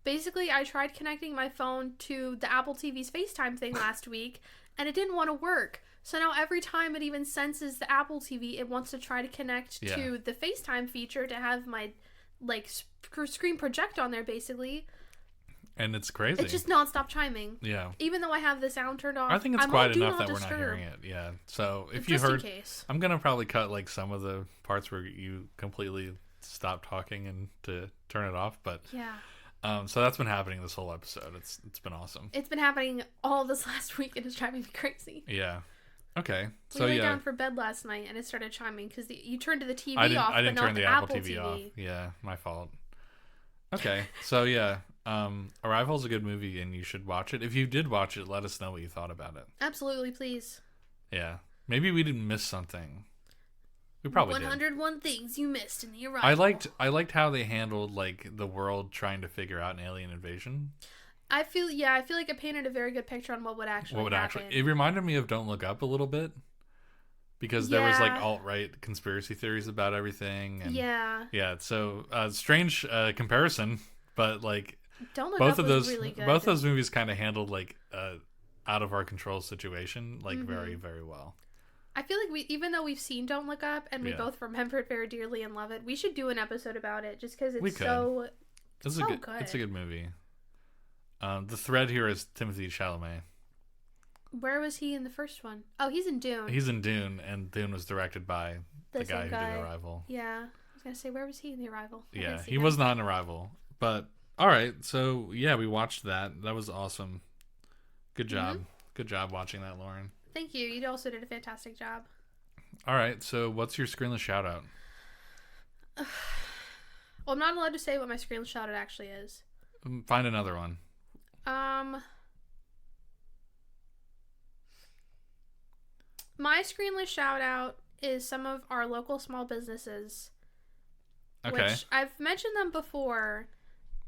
Basically, I tried connecting my phone to the Apple TV's FaceTime thing last week, and it didn't want to work. So now every time it even senses the Apple TV, it wants to try to connect to the FaceTime feature to have my like screen project on there, basically. And it's crazy. It's just nonstop chiming. Yeah. Even though I have the sound turned off. I think it's quiet enough that we're not hearing it. Yeah. So if you heard, I'm gonna probably cut like some of the parts where you completely stop talking and to turn it off. But yeah. So that's been happening this whole episode. It's been awesome. It's been happening all this last week, and it's driving me crazy. Yeah. Okay. We lay down for bed last night, and it started chiming because you turned the TV off, I didn't but turn not the Apple TV off. Yeah, my fault. Okay. So yeah, Arrival's a good movie, and you should watch it. If you did watch it, let us know what you thought about it. Absolutely, please. Yeah. Maybe we didn't miss something. We probably 101 things you missed in the Arrival. I liked how they handled like the world trying to figure out an alien invasion. I feel like it painted a very good picture on what would actually happen. It reminded me of Don't Look Up a little bit. Because there was like alt-right conspiracy theories about everything. And yeah, so strange comparison, but like Don't Look Up was really good. Both those movies kind of handled like out of our control situation like very, very well. I feel like even though we've seen Don't Look Up and we both remember it very dearly and love it, we should do an episode about it just because it's so good. It's a good movie. The thread here is Timothée Chalamet. Where was he in the first one? Oh, he's in Dune. He's in Dune, and Dune was directed by the guy who did Arrival. Yeah. I was going to say, where was he in the Arrival? Yeah, he was not in Arrival. But, alright, so, yeah, we watched that. That was awesome. Good job. Good job watching that, Lauren. Thank you. You also did a fantastic job. All right. So what's your Screenless shout out? Well, I'm not allowed to say what my Screenless shout out actually is. Find another one. My Screenless shout out is some of our local small businesses. Okay. Which I've mentioned them before,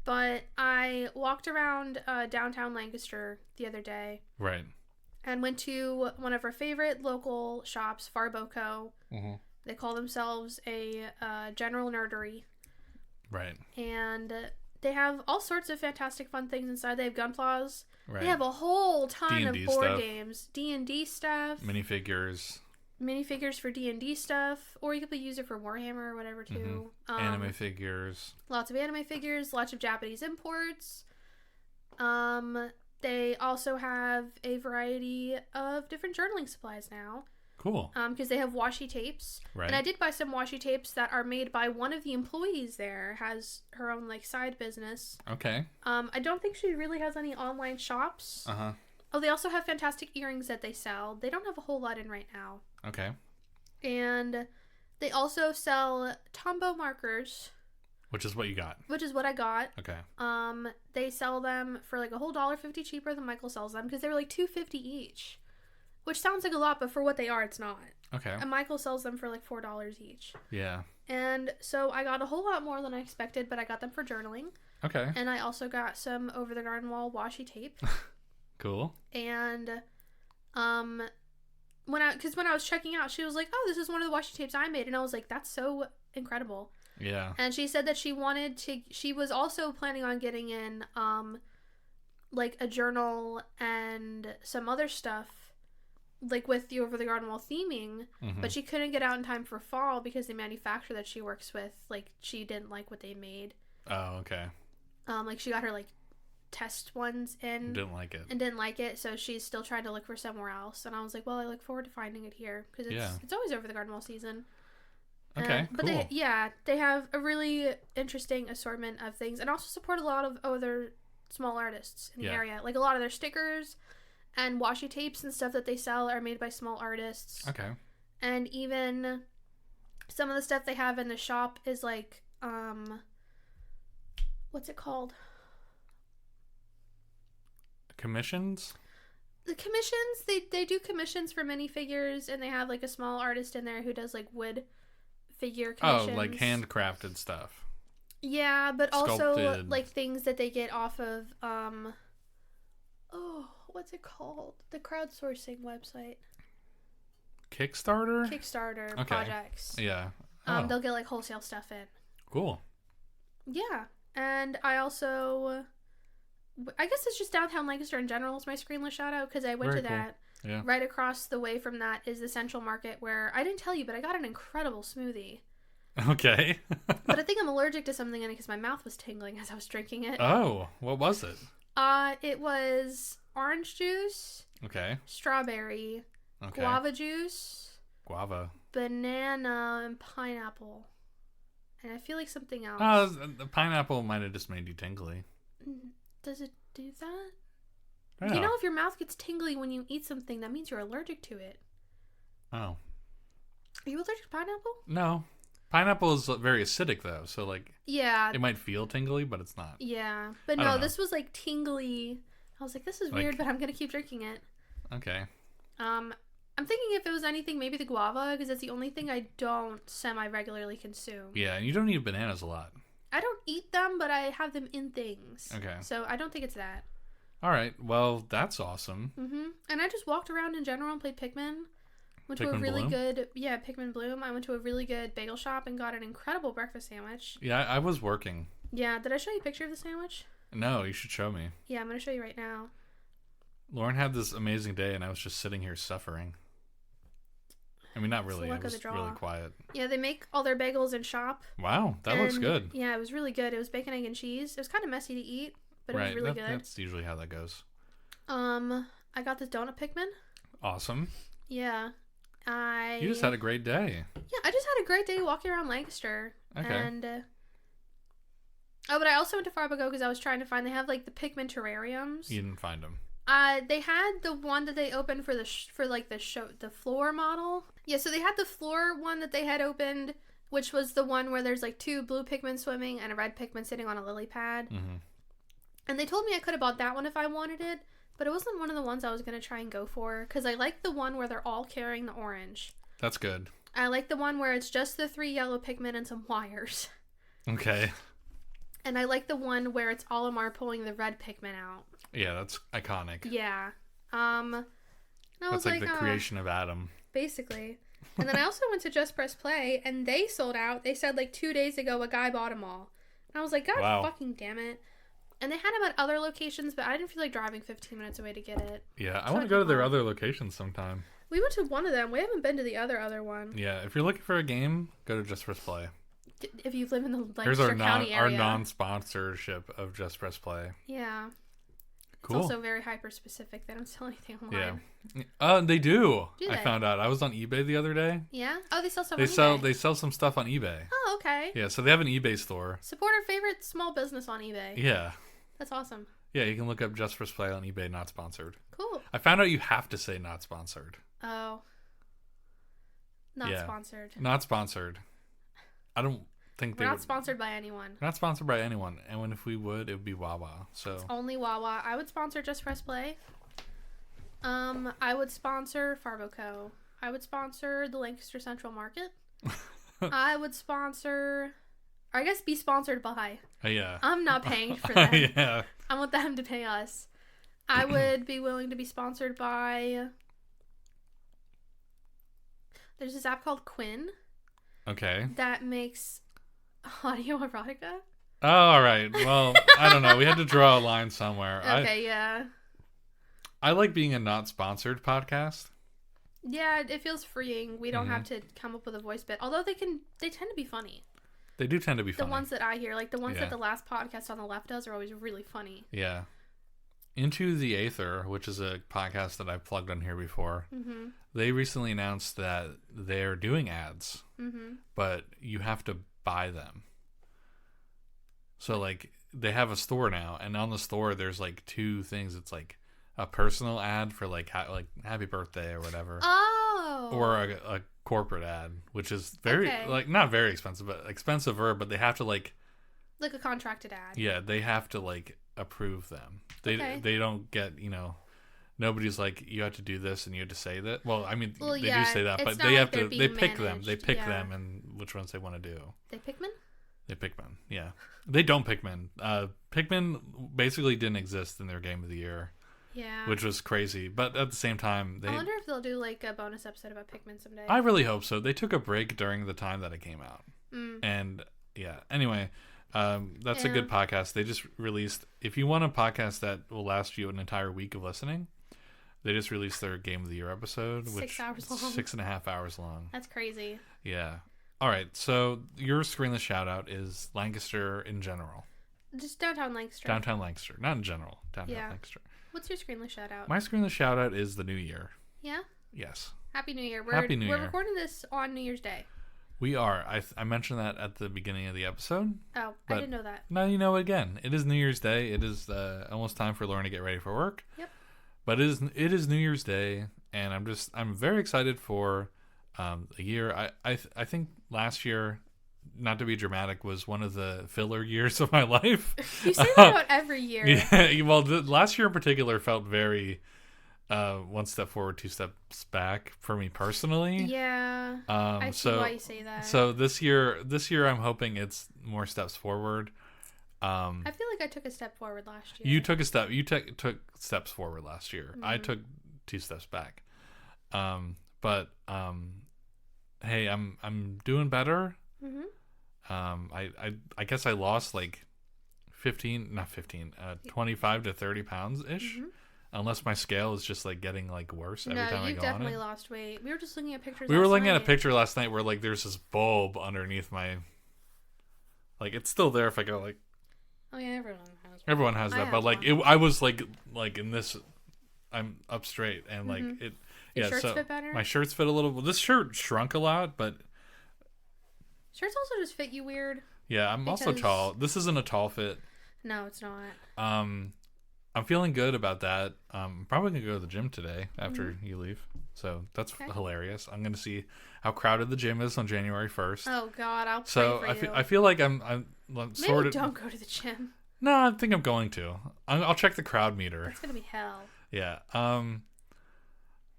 but I walked around downtown Lancaster the other day. Right. And went to one of our favorite local shops, Farboco. Mm-hmm. They call themselves a general nerdery. Right. And they have all sorts of fantastic fun things inside. They have Gunplas. Right. They have a whole ton D&D of board stuff. games. D&D stuff. Minifigures. Minifigures for D&D stuff. Or you could use it for Warhammer or whatever, too. Mm-hmm. Anime figures. Lots of anime figures. Lots of Japanese imports. They also have a variety of different journaling supplies now. Cool. Because they have washi tapes. Right. And I did buy some washi tapes that are made by one of the employees there. Has her own, like, side business. Okay. I don't think she really has any online shops. Uh-huh. Oh, they also have fantastic earrings that they sell. They don't have a whole lot in right now. Okay. And they also sell Tombow markers. Which is what you got. Which is what I got. Okay. They sell them for like a whole $1.50 cheaper than Michael sells them because they were like $2.50 each. Which sounds like a lot, but for what they are, it's not. Okay. And Michael sells them for like $4 each. Yeah. And so I got a whole lot more than I expected, but I got them for journaling. Okay. And I also got some over the garden wall washi tape. Cool. And when I was checking out, she was like, "Oh, this is one of the washi tapes I made," and I was like, "That's so incredible." Yeah. And she said that she was also planning on getting in like a journal and some other stuff, like with the over the garden wall theming, but she couldn't get out in time for fall because the manufacturer that she works with, like, she didn't like what they made. Oh, okay. Like, she got her like test ones in. Didn't like it. And didn't like it, so she's still trying to look for somewhere else. And I was like, well, I look forward to finding it here because it's always over the garden wall season. Okay, but cool. they have a really interesting assortment of things, and also support a lot of other small artists in the area. Like, a lot of their stickers and washi tapes and stuff that they sell are made by small artists. Okay. And even some of the stuff they have in the shop is like, what's it called? Commissions? The commissions, they do commissions for minifigures, and they have like a small artist in there who does like wood figure commissions. Oh, like handcrafted stuff. Yeah, but also Sculpted. like things that they get off of what's it called? The crowdsourcing website. Kickstarter projects. Yeah. They'll get like wholesale stuff in. Cool. Yeah. And I also, I guess it's just downtown Lancaster in general is my Screenless shout out because I went Very to cool. that. Yeah. Right across the way from that is the Central Market, where I didn't tell you, but I got an incredible smoothie. Okay. But I think I'm allergic to something in it because my mouth was tingling as I was drinking it. Oh, what was it? It was orange juice, Okay. strawberry, Okay. guava juice, Guava. banana, and pineapple. And I feel like something else. The pineapple might have just made you tingly. Does it do that? I You know, if your mouth gets tingly when you eat something, that means you're allergic to it. Oh. Are you allergic to pineapple? No. Pineapple is very acidic, though, so, like, Yeah. it might feel tingly, but it's not. Yeah. But I don't no, know. this was like tingly. I was like, this is Like- weird, but I'm going to keep drinking it. Okay. I'm thinking if it was anything, maybe the guava, because it's the only thing I don't semi-regularly consume. Yeah, and you don't eat bananas a lot. I don't eat them, but I have them in things. Okay. So I don't think it's that. All right. Well, that's awesome. And I just walked around in general and played Pikmin. Went to a Pikmin really Bloom? good, Pikmin Bloom. I went to a really good bagel shop and got an incredible breakfast sandwich. Yeah, I was working. Yeah, did I show you a picture of the sandwich? No, you should show me. Yeah, I'm going to show you right now. Lauren had this amazing day, and I was just sitting here suffering. I mean, not It's the really. luck It of was the really draw. quiet. Yeah, they make all their bagels in shop. Wow, that looks And, good. Yeah, it was really good. It was bacon, egg, and cheese. It was kind of messy to eat, but it Right, was really good. that's usually how that goes. I got this donut Pikmin. Awesome. Yeah. You just had a great day. Yeah, I just had a great day walking around Lancaster. Okay. And, but I also went to Farbago because I was trying to find, they have, like, the Pikmin terrariums. You didn't find them. They had the one that they opened for the floor model. Yeah, so they had the floor one that they had opened, which was the one where there's like 2 blue Pikmin swimming and a red Pikmin sitting on a lily pad. Mm-hmm. And they told me I could have bought that one if I wanted it, but it wasn't one of the ones I was going to try and go for, because I like the one where they're all carrying the orange. That's good. I like the one where it's just the 3 yellow Pikmin and some wires. Okay. And I like the one where it's Olimar pulling the red Pikmin out. Yeah, that's iconic. Yeah. That's like the creation of Adam. Basically. And then I also went to Just Press Play, and they sold out. They said like 2 days ago a guy bought them all. And I was like, God fucking damn it. And they had them at other locations, but I didn't feel like driving 15 minutes away to get it. Yeah, I want to go to their other locations sometime. We went to one of them. We haven't been to the other one. Yeah, if you're looking for a game, go to Just Press Play. If you live in the Here's Lancaster County area. Our non-sponsorship of Just Press Play. Yeah. Cool. It's also very hyper-specific. They don't sell anything online. Yeah. They do. Do they? I found out. I was on eBay the other day. Yeah? Oh, they sell stuff on eBay. They sell some stuff on eBay. Oh, okay. Yeah, so they have an eBay store. Support our favorite small business on eBay. Yeah. That's awesome. Yeah, you can look up Just Press Play on eBay, not sponsored. Cool. I found out you have to say not sponsored. Oh. Not sponsored. Not sponsored. I don't think We're not sponsored by anyone. Not sponsored by anyone. And if we would, it would be Wawa. So it's only Wawa. I would sponsor Just Press Play. I would sponsor Farboco. I would sponsor the Lancaster Central Market. I would sponsor, or I guess be sponsored by. Yeah. I'm not paying for them. Yeah. I want them to pay us. I would be willing to be sponsored by. There's this app called Quinn. Okay. That makes audio erotica. Oh, all right. Well, I don't know. We had to draw a line somewhere. Okay, yeah. I like being a not sponsored podcast. Yeah, it feels freeing. We don't have to come up with a voice bit. Although they tend to be funny. They do tend to be funny. The ones that I hear, like the ones that the last podcast on the left does, are always really funny. Yeah. Into the Aether, which is a podcast that I've plugged on here before, they recently announced that they're doing ads, but you have to buy them. So, like, they have a store now, and on the store, there's, like, 2 things. It's, like, a personal ad for, like happy birthday or whatever. Oh! Or a corporate ad, which is very, like, not very expensive, but expensive-er, but they have to, like... Like a contracted ad. Yeah, they have to, like, approve them. They don't get, nobody's like, you have to do this and you have to say that. Well, I mean, they do say that, but they have to, they pick them. They pick them and which ones they want to do. They Pikmin? They Pikmin, yeah. They don't Pikmin. Pikmin basically didn't exist in their Game of the Year. Yeah. Which was crazy. But at the same time, I wonder if they'll do, like, a bonus episode about Pikmin someday. I really hope so. They took a break during the time that it came out. And, yeah. Anyway... that's a good podcast. They just released, if you want a podcast that will last you an entire week of listening, they just released their Game of the Year episode, 6 hours long. 6.5 hours long. That's crazy. Yeah. All right. So your Screenless shout out is Lancaster in general. Just downtown Lancaster. Downtown Lancaster, not in general. Downtown Lancaster. What's your Screenless shout out? My Screenless shout out is the New Year. Yeah. Yes. Happy New Year. Happy New Year. We're recording this on New Year's Day. We are. I mentioned that at the beginning of the episode. Oh, I didn't know that. Now you know it again. It is New Year's Day. It is almost time for Lauren to get ready for work. Yep. But it is New Year's Day, and I'm very excited for the year. I think last year, not to be dramatic, was one of the filler years of my life. You say that about every year. Yeah. Well, last year in particular felt very. 1 step forward, 2 steps back for me personally. Yeah. I see why you say that. So this year I'm hoping it's more steps forward. I feel like I took a step forward last year. You took took steps forward last year. I took 2 steps back. But hey, I'm doing better. I guess I lost like 25 to 30 pounds ish. Unless my scale is just like getting like worse every time I go on it. No, you've definitely lost weight. We were just looking at pictures. We were looking at a picture last night where like there's this bulb underneath my. Like it's still there if I go like. Oh yeah, everyone has. Everyone has that, but like I was like in this, I'm up straight and like it. Your shirts fit better? My shirts fit a little. Well, this shirt shrunk a lot, but. Shirts also just fit you weird. Yeah, I'm also tall. This isn't a tall fit. No, it's not. I'm feeling good about that. I'm probably gonna go to the gym today after you leave. So that's hilarious. I'm gonna see how crowded the gym is on January 1st. Oh God, I'll pray So for you. I feel like I'm sort Maybe of. don't go to the gym. No, I think I'm going to. I'll check the crowd meter. That's gonna be hell. Yeah.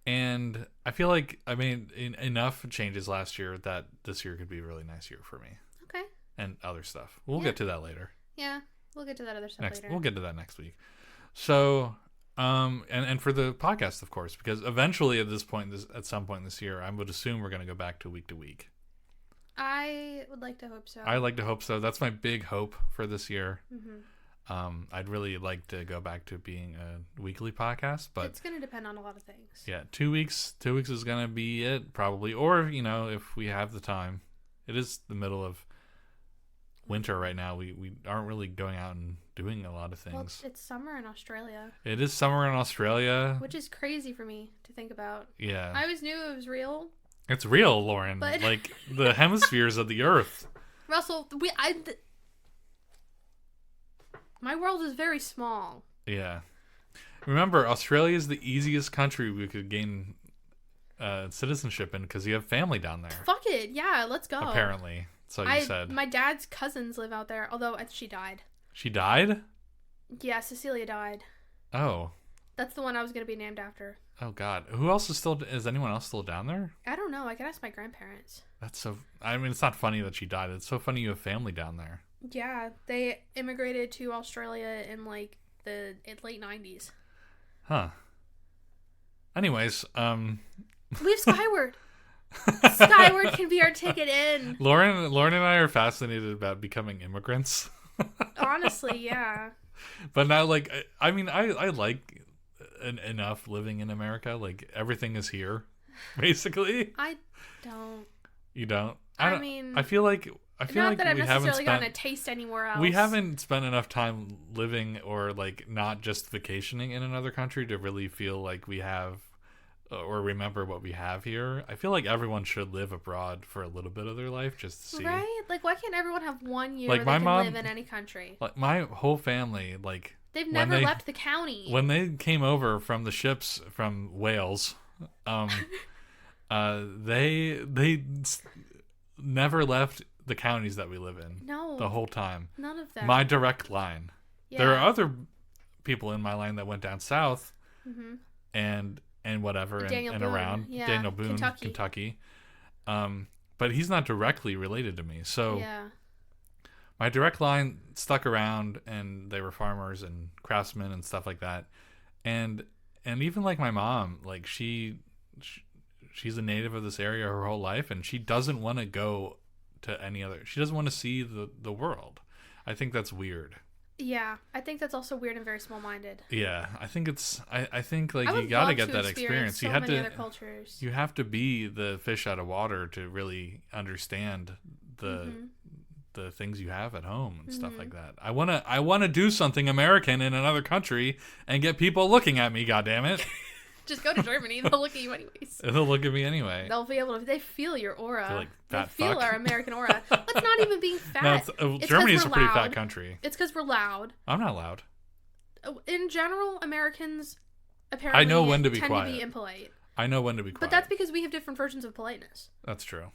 And I feel like I made enough changes last year that this year could be a really nice year for me. Okay. And other stuff. We'll get to that later. Yeah, we'll get to that other stuff later. We'll get to that next week. So, and for the podcast, of course, because eventually at some point this year, I would assume we're going to go back to week. I would like to hope so. I like to hope so. That's my big hope for this year. Mm-hmm. I'd really like to go back to being a weekly podcast, but it's going to depend on a lot of things. Yeah, 2 weeks. 2 weeks is going to be it, probably. Or, if we have the time. It is the middle of winter right now. We aren't really going out and doing a lot of things. Well, it's summer in Australia. It is summer in Australia. Which is crazy for me to think about. Yeah. I always knew it was real. It's real, Lauren. But... like the hemispheres of the earth. Russell, my world is very small. Yeah. Remember, Australia is the easiest country we could gain citizenship in because you have family down there. Fuck it. Yeah, let's go. Apparently. So you said. My dad's cousins live out there, although she died. She died? Yeah, Cecilia died. Oh. That's the one I was going to be named after. Oh, God. Who else is anyone else still down there? I don't know. I can ask my grandparents. That's so... I mean, it's not funny that she died. It's so funny you have family down there. Yeah, they immigrated to Australia in, the late 90s. Huh. Anyways, We have Skyward. Skyward can be our ticket in. Lauren and I are fascinated about becoming immigrants. Honestly, yeah. But now, I mean, I like enough living in America. Like, everything is here, basically. I don't. You don't? I mean... I feel like not that I've we haven't necessarily gotten a taste anywhere else. We haven't spent enough time living or, not just vacationing in another country to really feel like we have or remember what we have here. I feel like everyone should live abroad for a little bit of their life just to see. Right? Why can't everyone have 1 year like where they my can mom, live in any country? Like my whole family, they've never left the county. When they came over from the ships from Wales, they never left the counties that we live in. No. The whole time. None of them. My direct line. Yeah. There are other people in my line that went down south and whatever and around. Yeah. Daniel Boone, Kentucky. But he's not directly related to me. So my direct line stuck around, and they were farmers and craftsmen and stuff like that. And even my mom, she's a native of this area her whole life, and she doesn't want to go to any other. She doesn't want to see the world. I think that's weird. Yeah, I think that's also weird and very small-minded. Yeah, I think it's. I think you gotta get that experience. You have to. Other cultures. You have to be the fish out of water to really understand the things you have at home and stuff like that. I wanna do something American in another country and get people looking at me. God damn it. Just go to Germany. They'll look at you anyways. They'll look at me anyway. They'll be able to. They feel your aura. They feel our American aura. Let's not even being fat. No, Germany's a pretty fat country. It's because we're loud. I'm not loud. In general, Americans apparently I know when to be tend quiet. to be impolite. I know when to be quiet. But that's because we have different versions of politeness. That's true.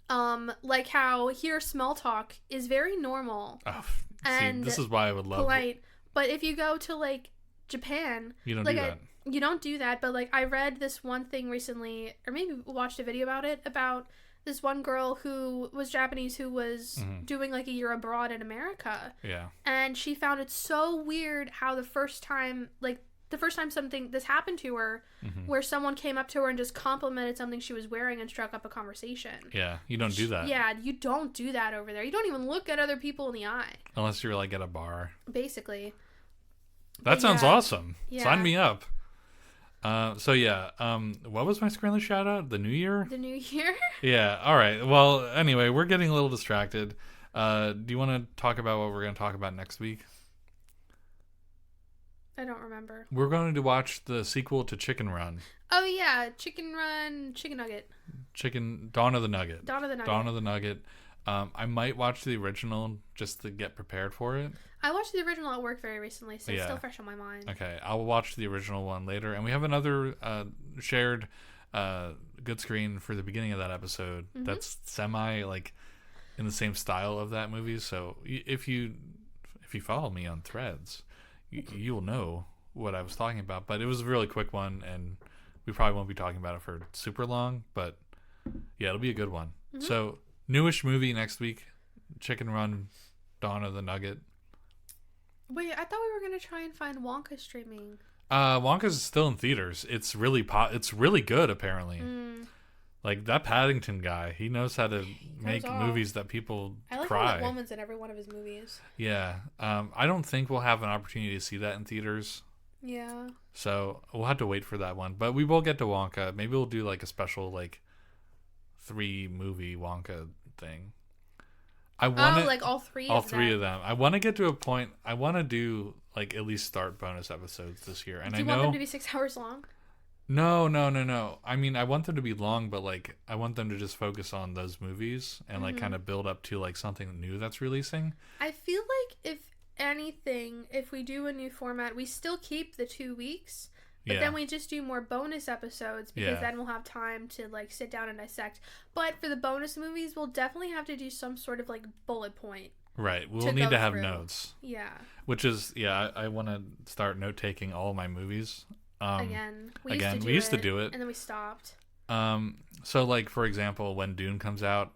Like how here small talk is very normal. Oh, see, this is why I would love polite. But if you go to Japan, you don't do that. You don't do that, but I read this one thing recently, or maybe watched a video about it, about this one girl who was Japanese who was doing a year abroad in America. Yeah. And she found it so weird how the first time something this happened to her, where someone came up to her and just complimented something she was wearing and struck up a conversation. Yeah, you don't do that. Yeah, you don't do that over there. You don't even look at other people in the eye. Unless you're at a bar. Basically. That sounds awesome. Yeah. Sign me up. What was my Screenless shout out? The New Year? The New Year? Yeah, all right. Well, anyway, we're getting a little distracted. Do you want to talk about what we're going to talk about next week? I don't remember. We're going to watch the sequel to Chicken Run. Oh, yeah. Chicken Run, Chicken Nugget. Dawn of the Nugget. Dawn of the Nugget. Dawn of the Nugget. I might watch the original just to get prepared for it. I watched the original at work very recently, so it's still fresh on my mind. Okay, I'll watch the original one later. And we have another shared good screen for the beginning of that episode that's semi like in the same style of that movie. So if you follow me on Threads, you will know what I was talking about. But it was a really quick one, and we probably won't be talking about it for super long. But yeah, it'll be a good one. So newish movie next week, Chicken Run, Dawn of the Nugget. Wait, I thought we were gonna try and find Wonka streaming. Wonka's still in theaters. It's really it's really good apparently. Like that Paddington guy, he knows how to make movies that people cry. That woman's in every one of his movies. Yeah. I don't think we'll have an opportunity to see that in theaters. Yeah. So we'll have to wait for that one. But we will get to Wonka. Maybe we'll do like a special like 3-movie Wonka thing. Like all three of them. I want to get to a point. I want to do like at least start bonus episodes this year. And do you want them to be 6 hours long? No. I mean, I want them to be long, but like I want them to just focus on those movies and like kind of build up to like something new that's releasing. I feel like if anything, if we do a new format, we still keep the 2 weeks. But then we just do more bonus episodes because then we'll have time to like sit down and dissect. But for the bonus movies, we'll definitely have to do some sort of like bullet point. Right. We'll need to have notes. Yeah. Which is, I want to start note taking all my movies. We used to do it. And then we stopped. So like, for example, when Dune comes out,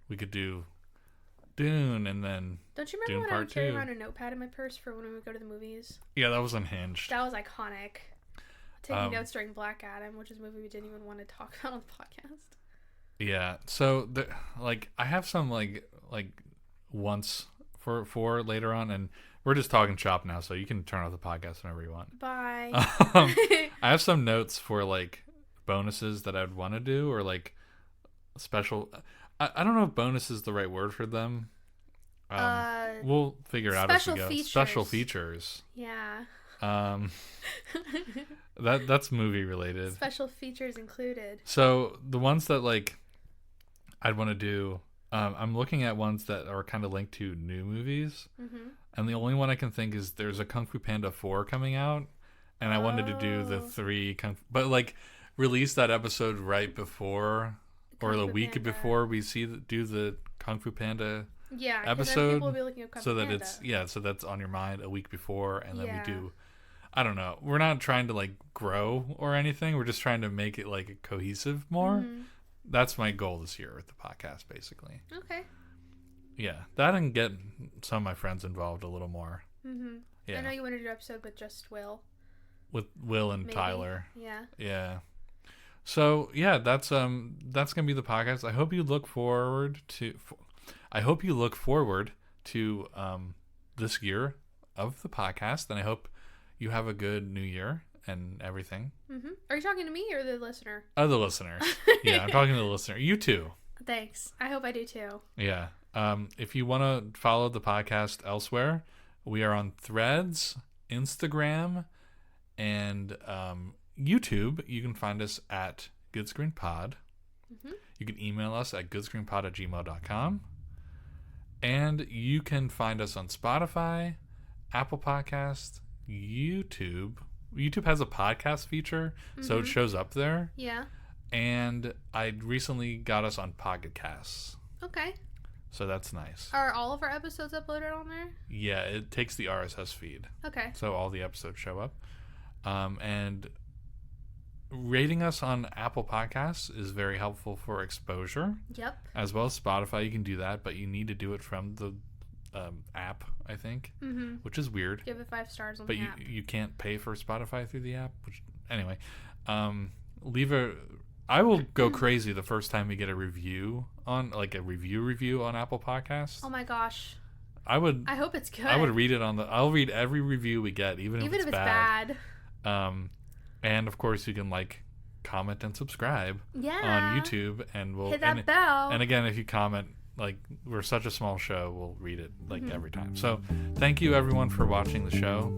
we could do Dune and then Don't you remember when I would carry around a notepad in my purse for when we would go to the movies? Yeah, that was Unhinged. That was iconic. Taking notes during Black Adam, which is a movie we didn't even want to talk about on the podcast. Yeah, so I have some like once for later on, and we're just talking shop now, so you can turn off the podcast whenever you want. Bye. I have some notes for like bonuses that I'd want to do, or like special. I don't know if bonus is the right word for them. We'll figure it out as we go. Special features. Yeah. That's movie related. Special features included. So the ones that like I'd want to do, I'm looking at ones that are kind of linked to new movies, and the only one I can think is there's a Kung Fu Panda 4 coming out, and I wanted to do the 3 but like release that episode right before or the week before we do the Kung Fu Panda episode, people will be looking at Kung so Fu that Panda. so that's on your mind a week before, and then we do. I don't know. We're not trying to like grow or anything. We're just trying to make it like cohesive more. That's my goal this year with the podcast, basically. Okay. Yeah, that and get some of my friends involved a little more. Yeah. I know you wanted to do an episode with just Will. With Will and Tyler. Yeah. Yeah. So yeah, that's gonna be the podcast. I hope you look forward to. This year of the podcast, and I hope you have a good new year and everything. Are you talking to me or the listener? Oh, the listener. Yeah, I'm talking to the listener. You too. Thanks. I hope I do too. Yeah. If you want to follow the podcast elsewhere, we are on Threads, Instagram, and YouTube. You can find us at Good Screen Pod. You can email us at goodscreenpod@gmail.com. And you can find us on Spotify, Apple Podcasts, YouTube. YouTube has a podcast feature, so it shows up there. Yeah. And I recently got us on Pocket Casts. Okay. So that's nice. Are all of our episodes uploaded on there? Yeah, it takes the RSS feed. Okay. So all the episodes show up. And rating us on Apple Podcasts is very helpful for exposure. Yep. As well as Spotify, you can do that, but you need to do it from the app, I think, which is weird. Give it 5 stars on the app. But you can't pay for Spotify through the app. Which anyway, I will go crazy the first time we get a review on review on Apple Podcasts. Oh my gosh. I hope it's good. I would read it I'll read every review we get, even if it's bad. And of course you can comment and subscribe on YouTube, and we'll hit that bell. And again, if you comment, we're such a small show, we'll read it every time. So thank you everyone for watching the show.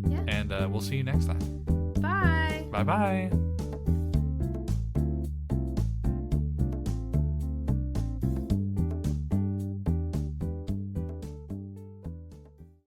Yeah. And we'll see you next time. Bye. Bye.